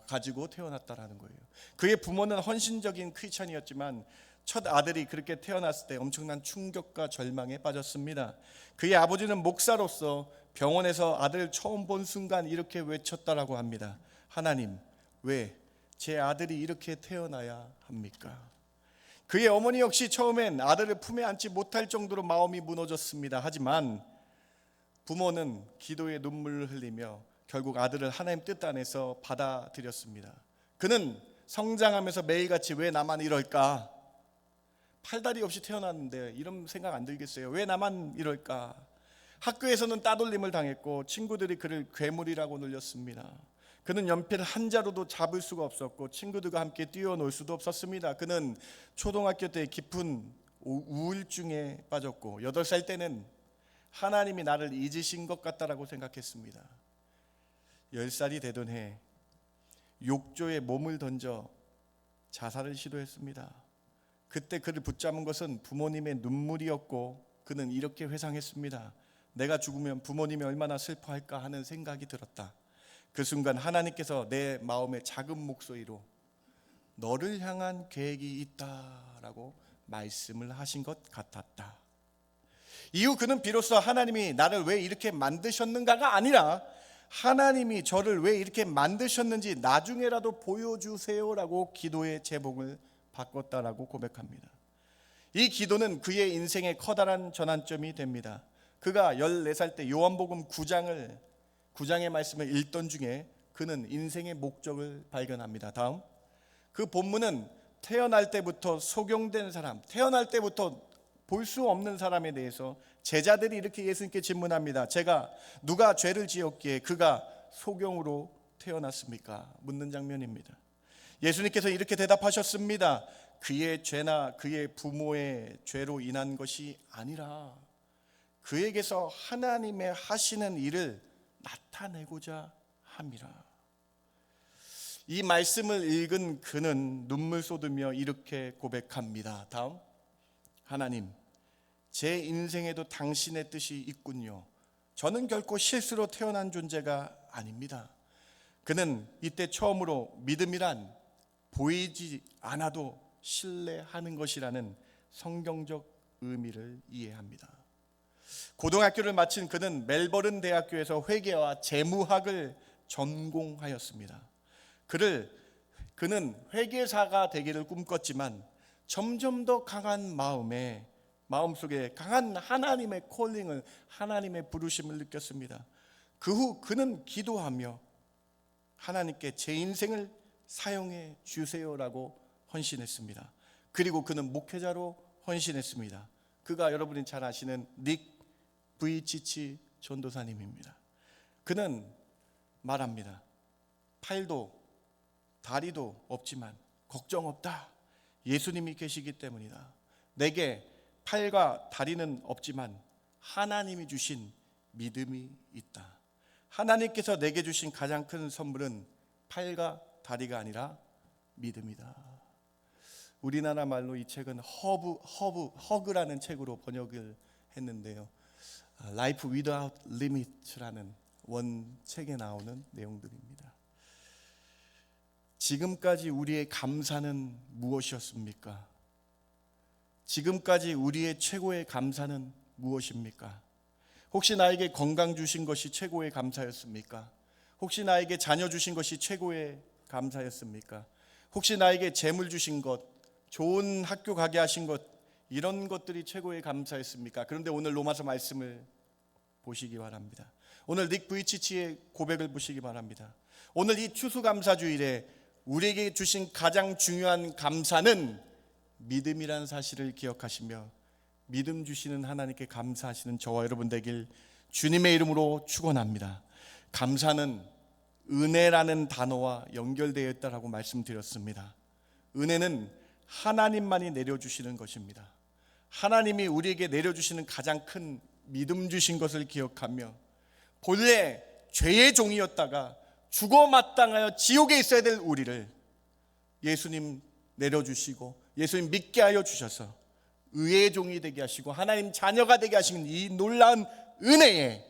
가지고 태어났다라는 거예요. 그의 부모는 헌신적인 크리스찬이었지만 첫 아들이 그렇게 태어났을 때 엄청난 충격과 절망에 빠졌습니다. 그의 아버지는 목사로서 병원에서 아들을 처음 본 순간 이렇게 외쳤다라고 합니다. 하나님, 왜 제 아들이 이렇게 태어나야 합니까? 그의 어머니 역시 처음엔 아들을 품에 안지 못할 정도로 마음이 무너졌습니다. 하지만 부모는 기도의 눈물을 흘리며 결국 아들을 하나님 뜻 안에서 받아들였습니다. 그는 성장하면서 매일같이 왜 나만 이럴까? 팔다리 없이 태어났는데 이런 생각 안 들겠어요? 왜 나만 이럴까? 학교에서는 따돌림을 당했고 친구들이 그를 괴물이라고 놀렸습니다. 그는 연필 한 자루도 잡을 수가 없었고 친구들과 함께 뛰어놀 수도 없었습니다. 그는 초등학교 때 깊은 우울증에 빠졌고 8살 때는 하나님이 나를 잊으신 것 같다라고 생각했습니다. 10살이 되던 해 욕조에 몸을 던져 자살을 시도했습니다. 그때 그를 붙잡은 것은 부모님의 눈물이었고 그는 이렇게 회상했습니다. 내가 죽으면 부모님이 얼마나 슬퍼할까 하는 생각이 들었다. 그 순간 하나님께서 내 마음의 작은 목소리로 너를 향한 계획이 있다라고 말씀을 하신 것 같았다. 이후 그는 비로소 하나님이 나를 왜 이렇게 만드셨는가가 아니라 하나님이 저를 왜 이렇게 만드셨는지 나중에라도 보여주세요라고 기도의 제목을 바꿨다라고 고백합니다. 이 기도는 그의 인생의 커다란 전환점이 됩니다. 그가 14살 때 요한복음 9장의 말씀을 읽던 중에 그는 인생의 목적을 발견합니다. 다음, 그 본문은 태어날 때부터 소경된 사람, 태어날 때부터 볼 수 없는 사람에 대해서 제자들이 이렇게 예수님께 질문합니다. 제가 누가 죄를 지었기에 그가 소경으로 태어났습니까? 묻는 장면입니다. 예수님께서 이렇게 대답하셨습니다. 그의 죄나 그의 부모의 죄로 인한 것이 아니라 그에게서 하나님의 하시는 일을 나타내고자 함이라. 이 말씀을 읽은 그는 눈물 쏟으며 이렇게 고백합니다. 다음, 하나님, 제 인생에도 당신의 뜻이 있군요. 저는 결코 실수로 태어난 존재가 아닙니다. 그는 이때 처음으로 믿음이란 보이지 않아도 신뢰하는 것이라는 성경적 의미를 이해합니다. 고등학교를 마친 그는 멜버른 대학교에서 회계와 재무학을 전공하였습니다. 그는 회계사가 되기를 꿈꿨지만 점점 더 강한 마음속에 강한 하나님의 콜링을, 하나님의 부르심을 느꼈습니다. 그 후 그는 기도하며 하나님께 제 인생을 사용해 주세요라고 헌신했습니다. 그리고 그는 목회자로 헌신했습니다. 그가 여러분이 잘 아시는 닉 브이치치 전도사님입니다. 그는 말합니다. 팔도 다리도 없지만 걱정 없다. 예수님이 계시기 때문이다. 내게 팔과 다리는 없지만 하나님이 주신 믿음이 있다. 하나님께서 내게 주신 가장 큰 선물은 팔과 다리가 아니라 믿음이다. 우리나라 말로 이 책은 허그라는 책으로 번역을 했는데요. Life Without Limit라는 원책에 나오는 내용들입니다. 지금까지 우리의 감사는 무엇이었습니까? 지금까지 우리의 최고의 감사는 무엇입니까? 혹시 나에게 건강 주신 것이 최고의 감사였습니까? 혹시 나에게 자녀 주신 것이 최고의 감사였습니까? 혹시 나에게 재물 주신 것, 좋은 학교 가게 하신 것, 이런 것들이 최고의 감사였습니까? 그런데 오늘 로마서 말씀을 보시기 바랍니다. 오늘 닉 부이치치의 고백을 보시기 바랍니다. 오늘 이 추수감사주일에 우리에게 주신 가장 중요한 감사는 믿음이란 사실을 기억하시며 믿음 주시는 하나님께 감사하시는 저와 여러분 되길 주님의 이름으로 축원합니다. 감사는 은혜라는 단어와 연결되어 있다라고 말씀드렸습니다. 은혜는 하나님만이 내려주시는 것입니다. 하나님이 우리에게 내려주시는 가장 큰 믿음 주신 것을 기억하며 본래 죄의 종이었다가 죽어 마땅하여 지옥에 있어야 될 우리를 예수님 내려주시고 예수님 믿게 하여 주셔서 의의 종이 되게 하시고 하나님 자녀가 되게 하시는 이 놀라운 은혜에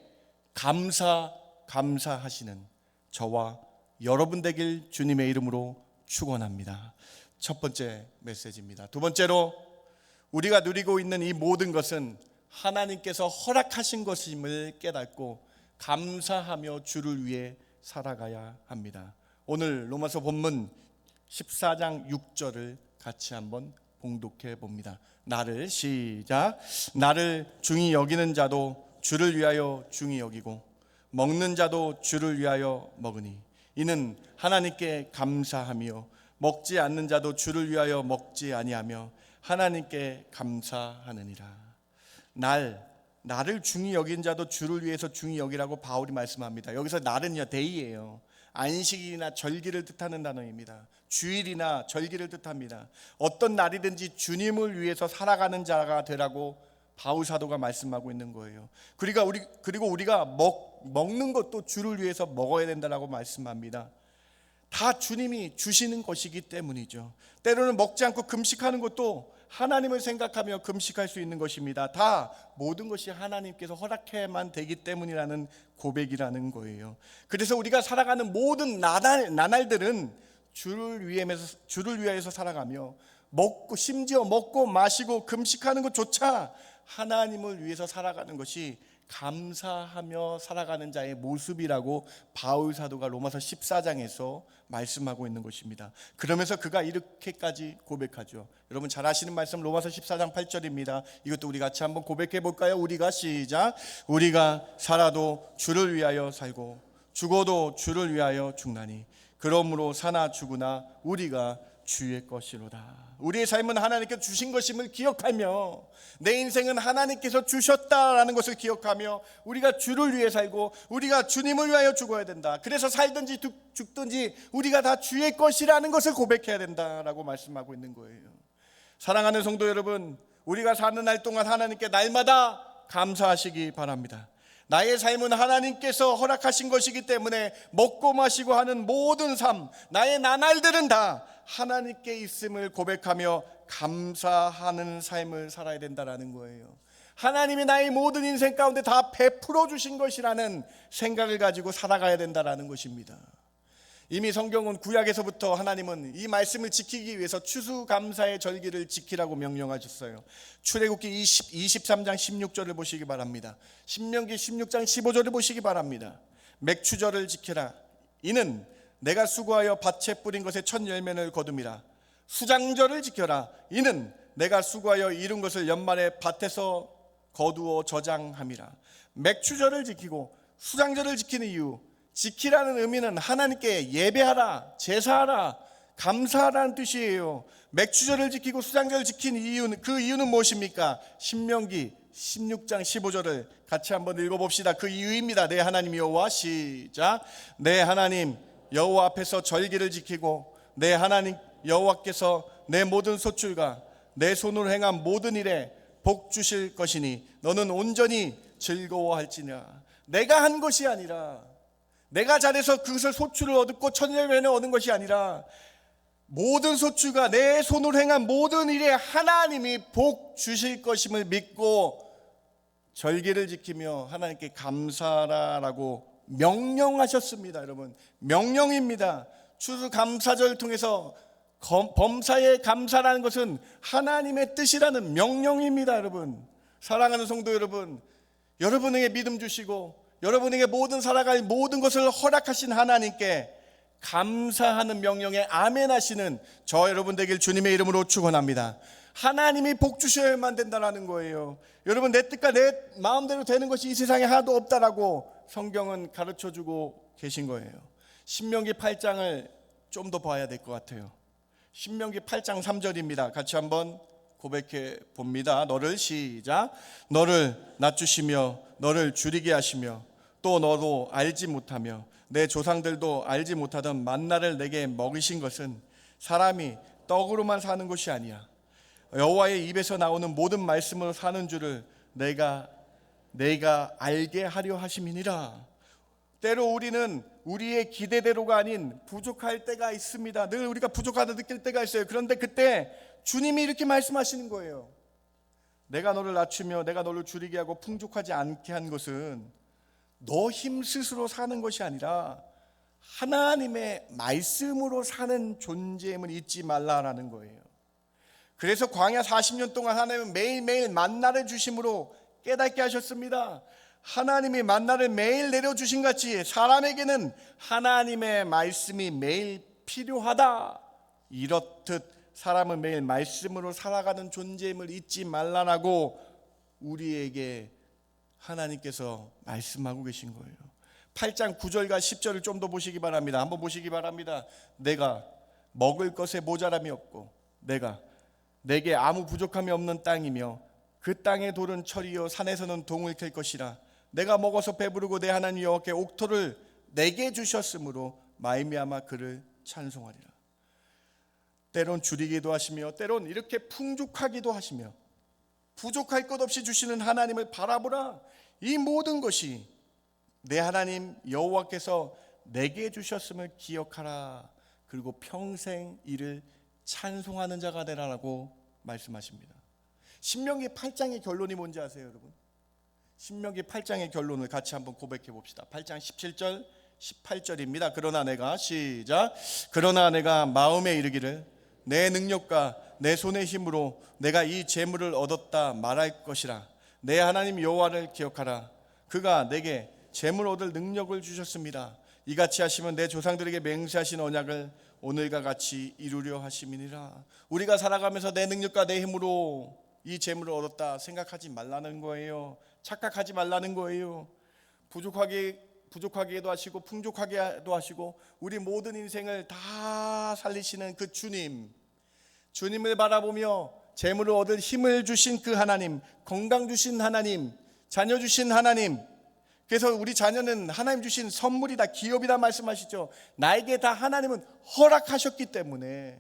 감사하시는 저와 여러분 되길 주님의 이름으로 축원합니다. 첫 번째 메시지입니다. 두 번째로 우리가 누리고 있는 이 모든 것은 하나님께서 허락하신 것임을 깨닫고 감사하며 주를 위해 살아가야 합니다. 오늘 로마서 본문 14장 6절을 같이 한번 봉독해 봅니다. 나를 시작. 나를 중히 여기는 자도 주를 위하여 중히 여기고 먹는 자도 주를 위하여 먹으니 이는 하나님께 감사하며 먹지 않는 자도 주를 위하여 먹지 아니하며 하나님께 감사하느니라. 나를 중히 여긴 자도 주를 위해서 중히 여기라고 바울이 말씀합니다. 여기서 날은요 데이예요. 안식일이나 절기를 뜻하는 단어입니다. 주일이나 절기를 뜻합니다. 어떤 날이든지 주님을 위해서 살아가는 자가 되라고 바울 사도가 말씀하고 있는 거예요. 그리고 우리가 먹는 것도 주를 위해서 먹어야 된다라고 말씀합니다. 다 주님이 주시는 것이기 때문이죠. 때로는 먹지 않고 금식하는 것도 하나님을 생각하며 금식할 수 있는 것입니다. 다 모든 것이 하나님께서 허락해야만 되기 때문이라는 고백이라는 거예요. 그래서 우리가 살아가는 모든 나날들은 주를 위하여서 살아가며 심지어 먹고 마시고 금식하는 것조차 하나님을 위해서 살아가는 것이 감사하며 살아가는 자의 모습이라고 바울 사도가 로마서 14장에서 말씀하고 있는 것입니다. 그러면서 그가 이렇게까지 고백하죠. 여러분 잘 아시는 말씀 로마서 14장 8절입니다. 이것도 우리 같이 한번 고백해 볼까요? 우리가 시작. 우리가 살아도 주를 위하여 살고 죽어도 주를 위하여 죽나니 그러므로 사나 죽으나 우리가 주의 것이로다. 우리의 삶은 하나님께서 주신 것임을 기억하며 내 인생은 하나님께서 주셨다라는 것을 기억하며 우리가 주를 위해 살고 우리가 주님을 위하여 죽어야 된다. 그래서 살든지 죽든지 우리가 다 주의 것이라는 것을 고백해야 된다라고 말씀하고 있는 거예요. 사랑하는 성도 여러분, 우리가 사는 날 동안 하나님께 날마다 감사하시기 바랍니다. 나의 삶은 하나님께서 허락하신 것이기 때문에 먹고 마시고 하는 모든 삶, 나의 나날들은 다 하나님께 있음을 고백하며 감사하는 삶을 살아야 된다는 거예요. 하나님이 나의 모든 인생 가운데 다 베풀어 주신 것이라는 생각을 가지고 살아가야 된다는 것입니다. 이미 성경은 구약에서부터 하나님은 이 말씀을 지키기 위해서 추수감사의 절기를 지키라고 명령하셨어요. 출애굽기 23장 16절을 보시기 바랍니다. 신명기 16장 15절을 보시기 바랍니다. 맥추절을 지키라. 이는 내가 수고하여 밭에 뿌린 것의 첫 열매를 거둠이라. 수장절을 지켜라. 이는 내가 수고하여 이룬 것을 연말에 밭에서 거두어 저장함이라. 맥추절을 지키고 수장절을 지키는 이유, 지키라는 의미는 하나님께 예배하라, 제사하라, 감사하라는 뜻이에요. 맥추절을 지키고 수장절을 지킨 이유는, 그 이유는 무엇입니까? 신명기 16장 15절을 같이 한번 읽어봅시다. 그 이유입니다. 내 하나님 여호와 시작. 내 하나님 여호와 앞에서 절기를 지키고 내 하나님 여호와께서 내 모든 소출과 내 손으로 행한 모든 일에 복 주실 것이니 너는 온전히 즐거워할지니라. 내가 한 것이 아니라, 내가 잘해서 그것을 소출을 얻고 첫 열매를 얻은 것이 아니라 모든 소추가 내 손으로 행한 모든 일에 하나님이 복 주실 것임을 믿고 절기를 지키며 하나님께 감사하라라고 명령하셨습니다. 여러분, 명령입니다. 추수감사절을 통해서 범사에 감사라는 것은 하나님의 뜻이라는 명령입니다. 여러분, 사랑하는 성도 여러분, 여러분에게 믿음 주시고 여러분에게 모든 살아갈 모든 것을 허락하신 하나님께 감사하는 명령에 아멘 하시는 저 여러분 되길 주님의 이름으로 축원합니다. 하나님이 복 주셔야만 된다는 거예요. 여러분, 내 뜻과 내 마음대로 되는 것이 이 세상에 하나도 없다라고 성경은 가르쳐주고 계신 거예요. 신명기 8장을 좀 더 봐야 될 것 같아요. 신명기 8장 3절입니다. 같이 한번 고백해 봅니다. 너를 시작. 너를 낮추시며 너를 줄이게 하시며 또 너도 알지 못하며 내 조상들도 알지 못하던 만나를 내게 먹이신 것은 사람이 떡으로만 사는 것이 아니야. 여호와의 입에서 나오는 모든 말씀으로 사는 줄을 내가 알게 하려 하심이니라. 때로 우리는 우리의 기대대로가 아닌 부족할 때가 있습니다. 늘 우리가 부족하다 느낄 때가 있어요. 그런데 그때 주님이 이렇게 말씀하시는 거예요. 내가 너를 낮추며 내가 너를 줄이게 하고 풍족하지 않게 한 것은 너 힘 스스로 사는 것이 아니라 하나님의 말씀으로 사는 존재임을 잊지 말라라는 거예요. 그래서 광야 40년 동안 하나님은 매일매일 만나를 주심으로 깨닫게 하셨습니다. 하나님이 만나를 매일 내려주신 같이 사람에게는 하나님의 말씀이 매일 필요하다. 이렇듯 사람은 매일 말씀으로 살아가는 존재임을 잊지 말라라고 우리에게 하나님께서 말씀하고 계신 거예요. 8장 9절과 10절을 좀 더 보시기 바랍니다. 한번 보시기 바랍니다. 내가 먹을 것에 모자람이 없고 내게 아무 부족함이 없는 땅이며 그 땅의 돌은 철이요 산에서는 동을 캘 것이라. 내가 먹어서 배부르고 내 하나님 여호와께 옥토를 내게 주셨으므로 말미암아 그를 찬송하리라. 때론 줄이기도 하시며 때론 이렇게 풍족하기도 하시며 부족할 것 없이 주시는 하나님을 바라보라. 이 모든 것이 내 하나님 여호와께서 내게 주셨음을 기억하라. 그리고 평생 이를 찬송하는 자가 되라라고 말씀하십니다. 신명기 8장의 결론이 뭔지 아세요, 여러분? 신명기 8장의 결론을 같이 한번 고백해 봅시다. 8장 17절 18절입니다. 그러나 내가 마음에 이르기를 내 능력과 내 손의 힘으로 내가 이 재물을 얻었다 말할 것이라. 내 하나님 여호와를 기억하라. 그가 내게 재물 얻을 능력을 주셨습니다. 이같이 하시면 내 조상들에게 맹세하신 언약을 오늘과 같이 이루려 하심이니라. 우리가 살아가면서 내 능력과 내 힘으로 이 재물을 얻었다 생각하지 말라는 거예요. 착각하지 말라는 거예요. 부족하게도 하시고 풍족하게도 하시고 우리 모든 인생을 다 살리시는 그 주님을 바라보며 재물을 얻을 힘을 주신 그 하나님, 건강 주신 하나님, 자녀 주신 하나님. 그래서 우리 자녀는 하나님 주신 선물이다, 기업이다 말씀하시죠. 나에게 다 하나님은 허락하셨기 때문에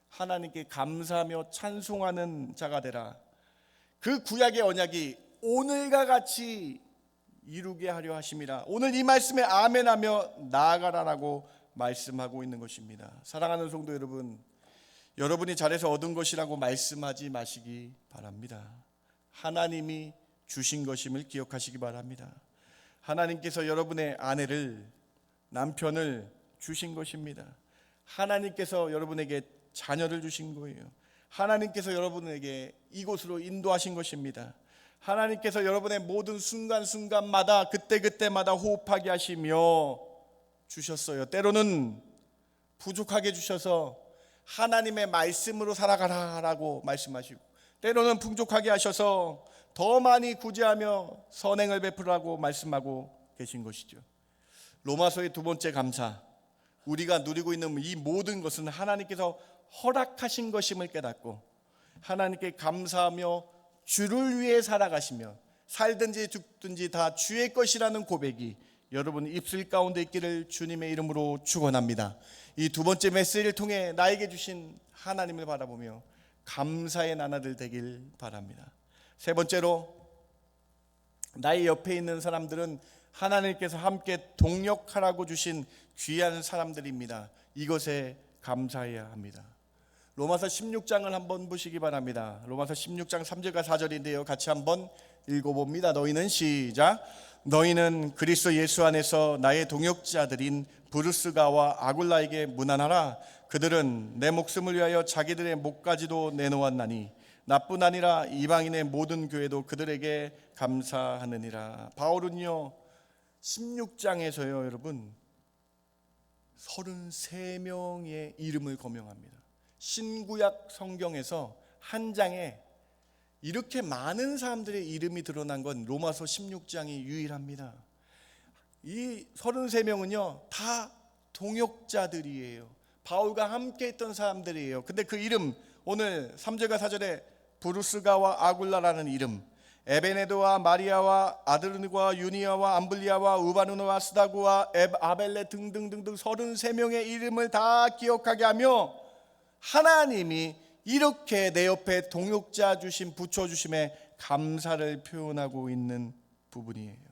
하나님께 감사하며 찬송하는 자가 되라. 그 구약의 언약이 오늘과 같이 이루게 하려 하심이라. 오늘 이 말씀에 아멘하며 나아가라라고 말씀하고 있는 것입니다. 사랑하는 성도 여러분, 여러분이 잘해서 얻은 것이라고 말씀하지 마시기 바랍니다. 하나님이 주신 것임을 기억하시기 바랍니다. 하나님께서 여러분의 아내를, 남편을 주신 것입니다. 하나님께서 여러분에게 자녀를 주신 거예요. 하나님께서 여러분에게 이곳으로 인도하신 것입니다. 하나님께서 여러분의 모든 순간순간마다 그때그때마다 호흡하게 하시며 주셨어요. 때로는 부족하게 주셔서 하나님의 말씀으로 살아가라라고 말씀하시고, 때로는 풍족하게 하셔서 더 많이 구제하며 선행을 베풀라고 말씀하고 계신 것이죠. 로마서의 두 번째 감사, 우리가 누리고 있는 이 모든 것은 하나님께서 허락하신 것임을 깨닫고 하나님께 감사하며 주를 위해 살아가시며 살든지 죽든지 다 주의 것이라는 고백이 여러분 입술 가운데 있기를 주님의 이름으로 축원합니다. 이 두 번째 메시지를 통해 나에게 주신 하나님을 바라보며 감사의 나날들 되길 바랍니다. 세 번째로, 나의 옆에 있는 사람들은 하나님께서 함께 동역하라고 주신 귀한 사람들입니다. 이것에 감사해야 합니다. 로마서 16장을 한번 보시기 바랍니다. 로마서 16장 3절과 4절인데요. 같이 한번 읽어봅니다. 너희는 시작. 너희는 그리스도 예수 안에서 나의 동역자들인 브루스가와 아굴라에게 문안하라. 그들은 내 목숨을 위하여 자기들의 목까지도 내놓았나니 나뿐 아니라 이방인의 모든 교회도 그들에게 감사하느니라. 바울은요 16장에서요 여러분 33명의 이름을 거명합니다. 신구약 성경에서 한 장에 이렇게 많은 사람들의 이름이 드러난 건 로마서 16장이 유일합니다. 이 33명은요 다 동역자들이에요. 바울과 함께 있던 사람들이에요. 근데 그 이름 오늘 3절과 4절에 브루스가와 아굴라라는 이름, 에베네도와 마리아와 아드르누와 유니아와 암블리아와 우바누노와 스다구와 아벨레 등등등등 33명의 이름을 다 기억하게 하며 하나님이 이렇게 내 옆에 동역자 주심 붙여주심에 감사를 표현하고 있는 부분이에요.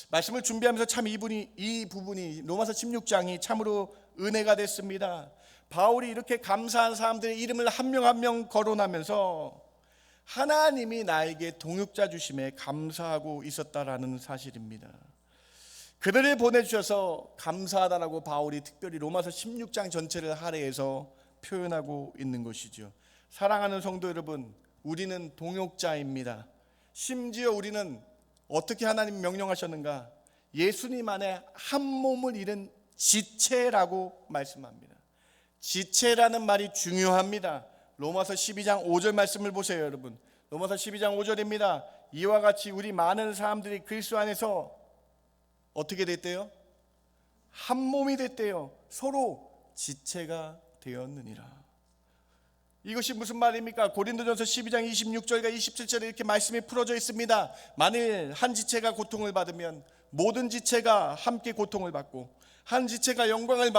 말씀을 준비하면서 참 이 부분이 로마서 16장이 참으로 은혜가 됐습니다. 바울이 이렇게 감사한 사람들의 이름을 한 명 한 명 거론하면서 하나님이 나에게 동역자 주심에 감사하고 있었다라는 사실입니다. 그들을 보내주셔서 감사하다라고 바울이 특별히 로마서 16장 전체를 할애해서 표현하고 있는 것이죠. 사랑하는 성도 여러분, 우리는 동역자입니다. 심지어 우리는 어떻게 하나님 명령하셨는가? 예수님 안에 한 몸을 이룬 지체라고 말씀합니다. 지체라는 말이 중요합니다. 로마서 12장 5절 말씀을 보세요, 여러분. 로마서 12장 5절입니다. 이와 같이 우리 많은 사람들이 그리스도 안에서 어떻게 됐대요? 한 몸이 됐대요. 서로 지체가 되었느니라. 이것이 무슨 말입니까? 고린도전서 12장 26절과 27절에 이렇게 말씀이 풀어져 있습니다. 만일 한 지체가 고통을 받으면 모든 지체가 함께 고통을 받고 한 지체가 영광을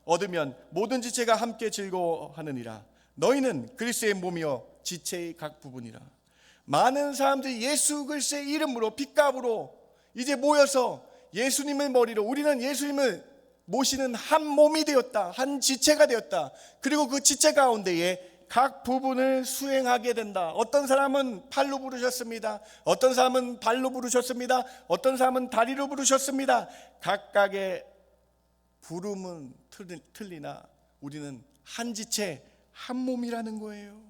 얻으면 모든 지체가 함께 즐거워하느니라. 너희는 그리스도의 몸이요 지체의 각 부분이라. 많은 사람들이 예수 그리스도의 이름으로 핏값으로 이제 모여서 예수님을 머리로 우리는 예수님을 모시는 한 몸이 되었다. 한 지체가 되었다. 그리고 그 지체 가운데에 각 부분을 수행하게 된다. 어떤 사람은 팔로 부르셨습니다. 어떤 사람은 발로 부르셨습니다. 어떤 사람은 다리로 부르셨습니다. 각각의 부름은 틀리나 우리는 한 지체 한 몸이라는 거예요.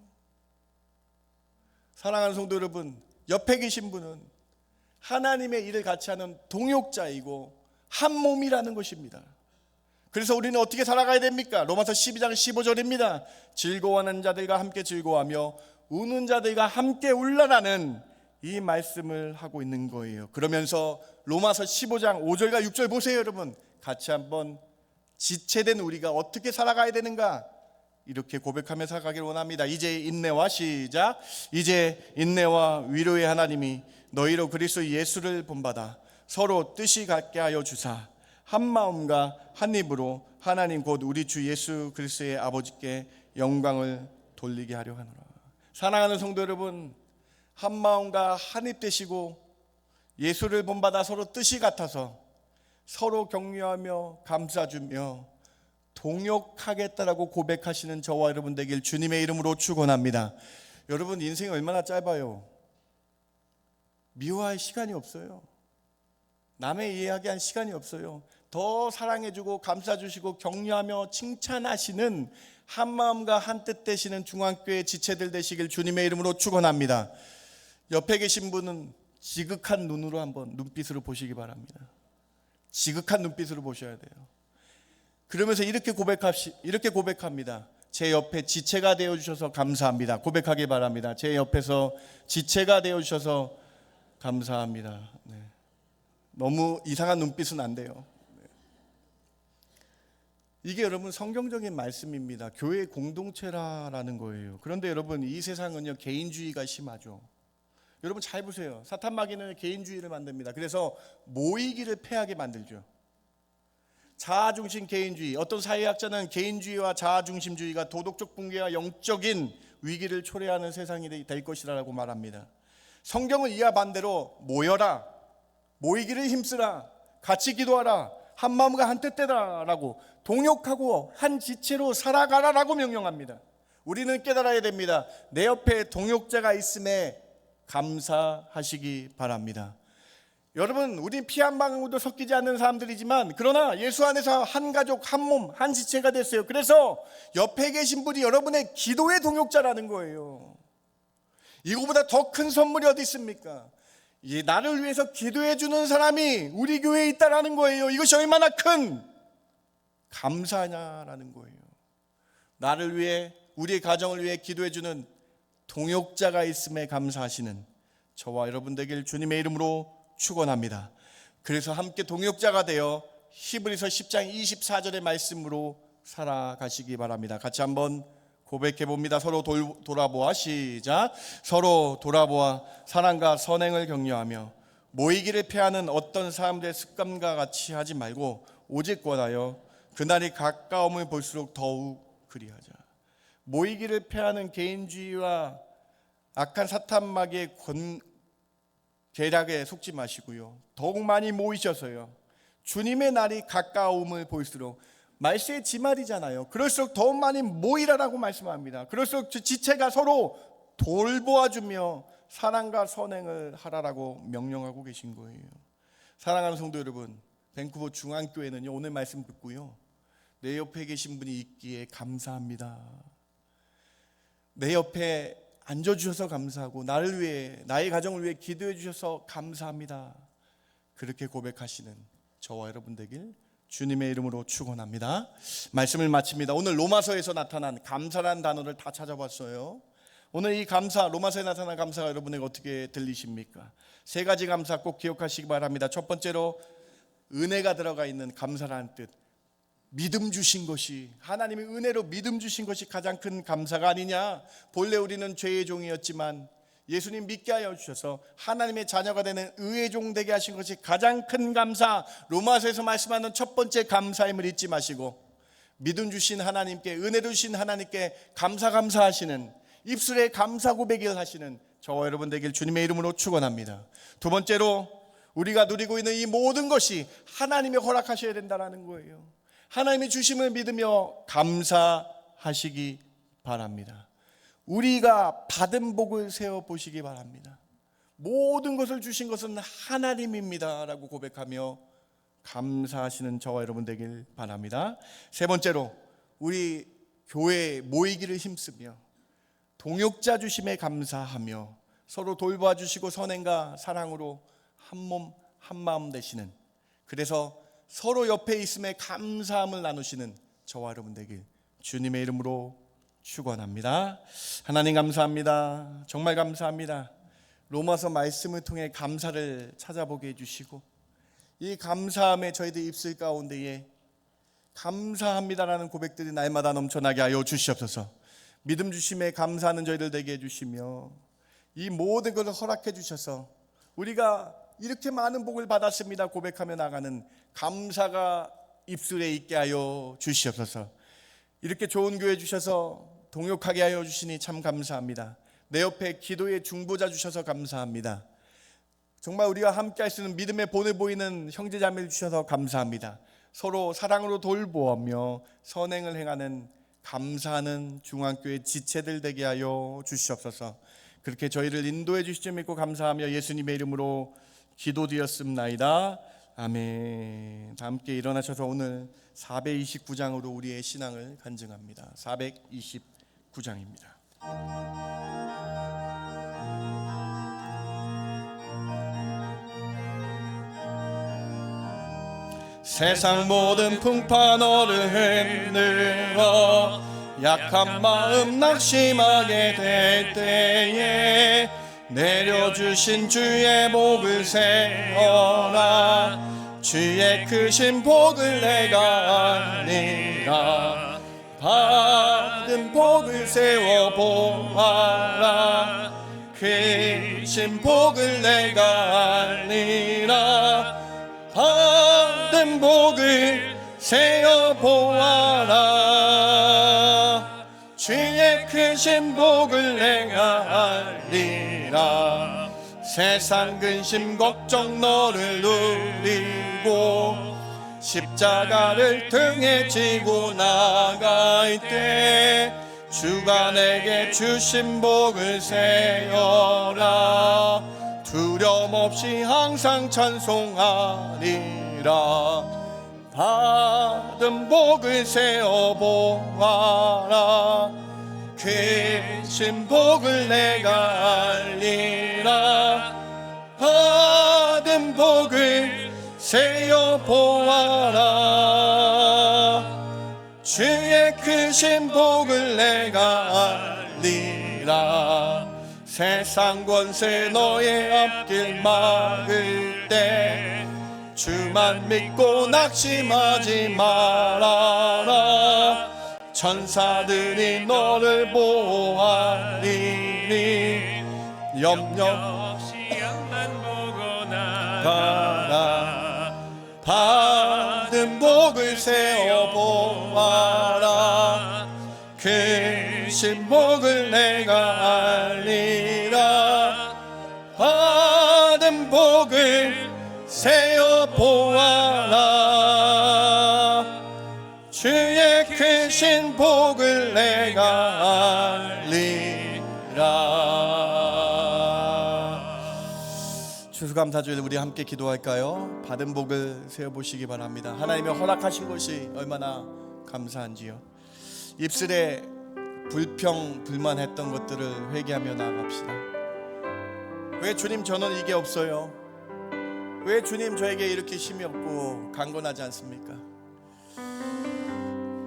사랑하는 성도 여러분, 옆에 계신 분은 하나님의 일을 같이 하는 동역자이고 한 몸이라는 것입니다. 그래서 우리는 어떻게 살아가야 됩니까? 로마서 12장 15절입니다. 즐거워하는 자들과 함께 즐거워하며 우는 자들과 함께 울라라는 이 말씀을 하고 있는 거예요. 그러면서 로마서 15장 5절과 6절 보세요, 여러분. 같이 한번 지체된 우리가 어떻게 살아가야 되는가? 이렇게 고백하며 살아가기를 원합니다. 이제 인내와 시작. 이제 인내와 위로의 하나님이 너희로 그리스도 예수를 본받아 서로 뜻이 같게 하여 주사 한 마음과 한 입으로 하나님 곧 우리 주 예수 그리스도의 아버지께 영광을 돌리게 하려 하노라. 사랑하는 성도 여러분, 한 마음과 한 입 되시고 예수를 본받아 서로 뜻이 같아서 서로 격려하며 감싸주며 동역하겠다라고 고백하시는 저와 여러분 되길 주님의 이름으로 축원합니다. 여러분 인생이 얼마나 짧아요. 미워할 시간이 없어요. 남의 이야기할 시간이 없어요. 더 사랑해주고 감싸주시고 격려하며 칭찬하시는 한 마음과 한 뜻 되시는 중앙교회 지체들 되시길 주님의 이름으로 축원합니다. 옆에 계신 분은 지극한 눈으로 한번 눈빛으로 보시기 바랍니다. 지극한 눈빛으로 보셔야 돼요. 그러면서 이렇게 고백합니다. 제 옆에 지체가 되어주셔서 감사합니다. 고백하기 바랍니다. 제 옆에서 지체가 되어주셔서 감사합니다. 네. 너무 이상한 눈빛은 안 돼요. 이게 여러분 성경적인 말씀입니다. 교회 공동체라는 거예요. 그런데 여러분 이 세상은요 개인주의가 심하죠. 여러분 잘 보세요. 사탄 마귀는 개인주의를 만듭니다. 그래서 모이기를 패하게 만들죠. 자아중심 개인주의. 어떤 사회학자는 개인주의와 자아중심주의가 도덕적 붕괴와 영적인 위기를 초래하는 세상이 될 것이라고 말합니다. 성경은 이와 반대로 모여라, 모이기를 힘쓰라, 같이 기도하라, 한 마음과 한 뜻 되라라고 동역하고 한 지체로 살아가라라고 명령합니다. 우리는 깨달아야 됩니다. 내 옆에 동역자가 있음에 감사하시기 바랍니다. 여러분, 우린 피 한 방울도 섞이지 않는 사람들이지만 그러나 예수 안에서 한 가족, 한 몸, 한 지체가 됐어요. 그래서 옆에 계신 분이 여러분의 기도의 동역자라는 거예요. 이거보다 더 큰 선물이 어디 있습니까? 이 나를 위해서 기도해 주는 사람이 우리 교회에 있다라는 거예요. 이것이 얼마나 큰 감사냐라는 거예요. 나를 위해, 우리의 가정을 위해 기도해 주는 동역자가 있음에 감사하시는 저와 여러분 되길 주님의 이름으로 축원합니다. 그래서 함께 동역자가 되어 히브리서 10장 24절의 말씀으로 살아가시기 바랍니다. 같이 한번 고백해 봅니다. 서로 돌아보아 시작. 서로 돌아보아 사랑과 선행을 격려하며 모이기를 패하는 어떤 사람들의 습관과 같이 하지 말고 오직 권하여 그날이 가까움을 볼수록 더욱 그리하자. 모이기를 패하는 개인주의와 악한 사탄마귀의 계략에 속지 마시고요. 더욱 많이 모이셔서요. 주님의 날이 가까움을 볼수록, 말세의 지말이잖아요. 그럴수록 더욱 많이 모이라라고 말씀합니다. 그럴수록 지체가 서로 돌보아주며 사랑과 선행을 하라라고 명령하고 계신 거예요. 사랑하는 성도 여러분, 밴쿠버 중앙교회는요, 오늘 말씀 듣고요, 내 옆에 계신 분이 있기에 감사합니다. 내 옆에 앉아주셔서 감사하고 나를 위해, 나의 가정을 위해 기도해 주셔서 감사합니다. 그렇게 고백하시는 저와 여러분 되길 주님의 이름으로 축원합니다. 말씀을 마칩니다. 오늘 로마서에서 나타난 감사라는 단어를 다 찾아봤어요. 오늘 이 감사, 로마서에 나타난 감사가 여러분에게 어떻게 들리십니까? 세 가지 감사 꼭 기억하시기 바랍니다. 첫 번째로 은혜가 들어가 있는 감사라는 뜻. 믿음 주신 것이, 하나님의 은혜로 믿음 주신 것이 가장 큰 감사가 아니냐. 본래 우리는 죄의 종이었지만 예수님 믿게 하여 주셔서 하나님의 자녀가 되는 의의 종 되게 하신 것이 가장 큰 감사, 로마서에서 말씀하는 첫 번째 감사임을 잊지 마시고, 믿음 주신 하나님께, 은혜 주신 하나님께 감사하시는, 입술에 감사 고백을 하시는 저와 여러분 되길 주님의 이름으로 축원합니다. 두 번째로 우리가 누리고 있는 이 모든 것이 하나님이 허락하셔야 된다는 거예요. 하나님의 주심을 믿으며 감사하시기 바랍니다. 우리가 받은 복을 세어보시기 바랍니다. 모든 것을 주신 것은 하나님입니다 라고 고백하며 감사하시는 저와 여러분 되길 바랍니다. 세 번째로 우리 교회에 모이기를 힘쓰며 동역자 주심에 감사하며 서로 돌봐 주시고 선행과 사랑으로 한 몸 한마음 되시는, 그래서 서로 옆에 있음에 감사함을 나누시는 저와 여러분 되길 주님의 이름으로 축원합니다. 하나님 감사합니다. 정말 감사합니다. 로마서 말씀을 통해 감사를 찾아보게 해주시고, 이 감사함에 저희들 입술 가운데에 감사합니다라는 고백들이 날마다 넘쳐나게 하여 주시옵소서. 믿음 주심에 감사하는 저희들 되게 해주시며 이 모든 것을 허락해 주셔서 우리가 이렇게 많은 복을 받았습니다 고백하며 나가는 감사가 입술에 있게 하여 주시옵소서. 이렇게 좋은 교회 주셔서 동역하게 하여 주시니 참 감사합니다. 내 옆에 기도의 중보자 주셔서 감사합니다. 정말 우리와 함께 할 수 있는 믿음의 본을 보이는 형제자매를 주셔서 감사합니다. 서로 사랑으로 돌보며 선행을 행하는 감사하는 중앙교회 지체들 되게 하여 주시옵소서. 그렇게 저희를 인도해 주실 줄 믿고 감사하며 예수님의 이름으로 기도드렸습나이다. 아멘. 다 함께 일어나셔서 오늘 429장으로 우리의 신앙을 간증합니다. 429장입니다. 세상 모든 풍파 너를 흔들어 약한 마음 낙심하게 될 때에 내려주신 주의 복을 세어라. 주의 크신 복을 내가 알리라. 받은 복을 세워 보아라. 크신 복을 내가 알리라. 받은 복을 세어 보아라. 주의 크신 복을 내가 알리라. 세상 근심 걱정 너를 누리고 십자가를 등에 지고 나갈 때 주가 내게 주신 복을 세어라. 두려움 없이 항상 찬송하리라. 받은 복을 세어 보아라. 크신 복을 내가 알리라. 받은 복을 세어 보아라. 주의 크신 복을 내가 알리라. 세상 권세 너의 앞길 막을 때 주만 믿고 낙심하지 말아라. 천사들이 너를 보호하리니 염려 없이 양만 보고 나가라. 받은 복을 세어 보아라. 크신 복을 내가 알리라. 받은 복을 세어 보아라. 주의 크신 복을 내가 알리라. 추수감사주일 우리 함께 기도할까요? 받은 복을 세어보시기 바랍니다. 하나님이 허락하신 것이 얼마나 감사한지요. 입술에 불평 불만했던 것들을 회개하며 나아갑시다. 왜 주님 저는 이게 없어요? 왜 주님 저에게 이렇게 힘이 없고 강건하지 않습니까?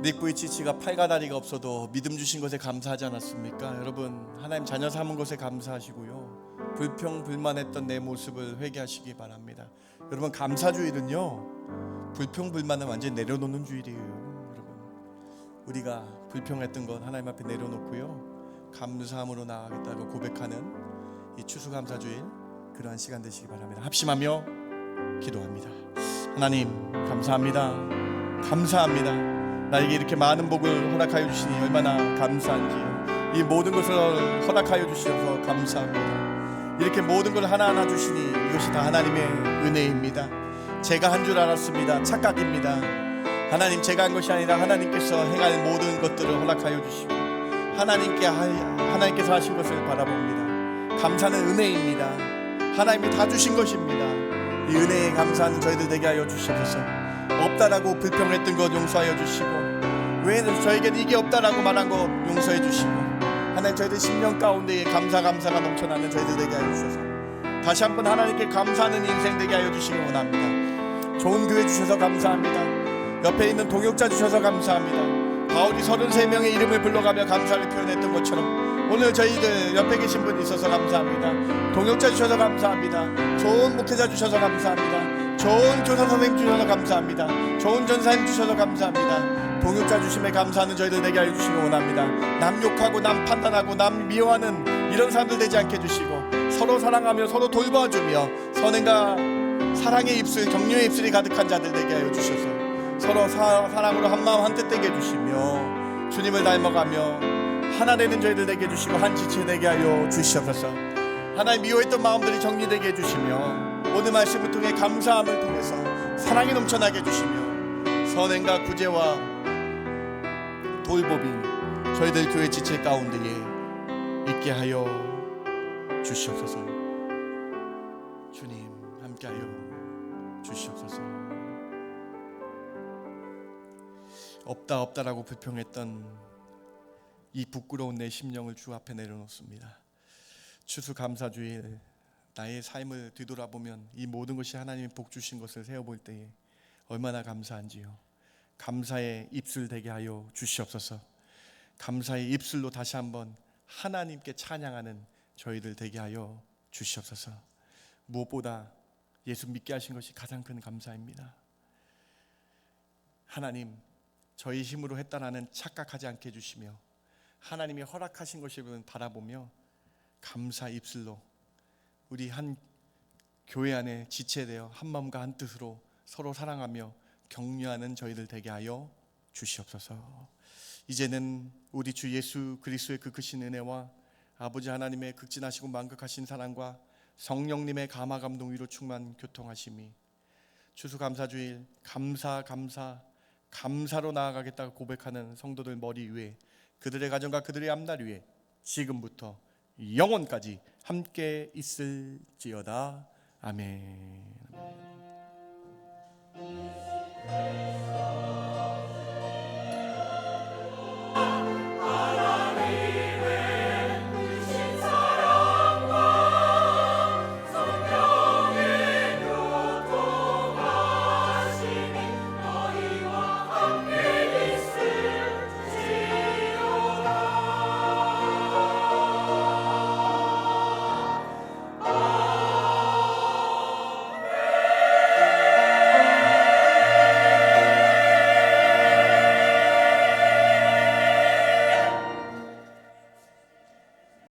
닉부이치치가 팔과 다리가 없어도 믿음 주신 것에 감사하지 않았습니까? 여러분, 하나님 자녀 삼은 것에 감사하시고요, 불평 불만했던 내 모습을 회개하시기 바랍니다. 여러분, 감사주일은요 불평 불만은 완전히 내려놓는 주일이에요. 여러분, 우리가 불평했던 것 하나님 앞에 내려놓고요 감사함으로 나아가겠다고 고백하는 이 추수감사주일 그러한 시간 되시기 바랍니다. 합심하며 기도합니다. 하나님 감사합니다. 감사합니다. 나에게 이렇게 많은 복을 허락하여 주시니 얼마나 감사한지요. 이 모든 것을 허락하여 주셔서 감사합니다. 이렇게 모든 걸 하나하나 주시니 이것이 다 하나님의 은혜입니다. 제가 한 줄 알았습니다. 착각입니다. 하나님, 제가 한 것이 아니라 하나님께서 행할 모든 것들을 허락하여 주시고 하나님께서 하신 것을 바라봅니다. 감사는 은혜입니다. 하나님이 다 주신 것입니다. 이 은혜에 감사하는 저희들 되게 하여 주시옵소서. 없다라고 불평했던 것 용서하여 주시고, 왜 저에게는 이게 없다라고 말한 것 용서해 주시고, 하나님 저희들 심령 가운데에 감사가 넘쳐나는 저희들 되게 하여 주셔서 다시 한번 하나님께 감사하는 인생 되게 하여 주시기 원합니다. 좋은 교회 주셔서 감사합니다. 옆에 있는 동역자 주셔서 감사합니다. 바울이 33명의 이름을 불러가며 감사를 표현했던 것처럼 오늘 저희들 옆에 계신 분 있어서 감사합니다. 동역자 주셔서 감사합니다. 좋은 목회자 주셔서 감사합니다. 좋은 교사 선생님 주셔서 감사합니다. 좋은 전사님 주셔서 감사합니다. 동역자 주심에 감사하는 저희들 되게 하여 주시기 원합니다. 남 욕하고 남 판단하고 남 미워하는 이런 사람들 되지 않게 해주시고, 서로 사랑하며 서로 돌봐주며 선행과 사랑의 입술, 격려의 입술이 가득한 자들 되게 하여 주셔서 서로 사랑으로 한마음 한뜻 되게 해주시며 주님을 닮아가며 하나 되는 저희들 되게 해주시고 한 지체 되게 하여 주시옵소서. 하나님, 미워했던 마음들이 정리되게 해주시며 오늘 말씀을 통해 감사함을 통해서 사랑이 넘쳐나게 해주시며 선행과 구제와 돌봄이 저희들 교회 지체 가운데에 있게 하여 주시옵소서. 주님 함께하여 주시옵소서. 없다라고 불평했던 이 부끄러운 내 심령을 주 앞에 내려놓습니다. 추수감사주일 나의 삶을 뒤돌아보면 이 모든 것이 하나님이 복 주신 것을 세어볼 때에 얼마나 감사한지요. 감사의 입술 되게 하여 주시옵소서. 감사의 입술로 다시 한번 하나님께 찬양하는 저희들 되게 하여 주시옵소서. 무엇보다 예수 믿게 하신 것이 가장 큰 감사입니다. 하나님, 저희 힘으로 했다라는 착각하지 않게 해주시며 하나님이 허락하신 것을 바라보며 감사 입술로 우리 한 교회 안에 지체되어 한 마음과 한 뜻으로 서로 사랑하며 격려하는 저희들 되게 하여 주시옵소서. 이제는 우리 주 예수 그리스도의 그 크신 은혜와 아버지 하나님의 극진하시고 만극하신 사랑과 성령님의 감화 감동 위로 충만 교통하심이 추수감사주일 감사로 나아가겠다고 고백하는 성도들 머리 위에, 그들의 가정과 그들의 앞날 위에 지금부터 영원까지 함께 있을지어다. 아멘.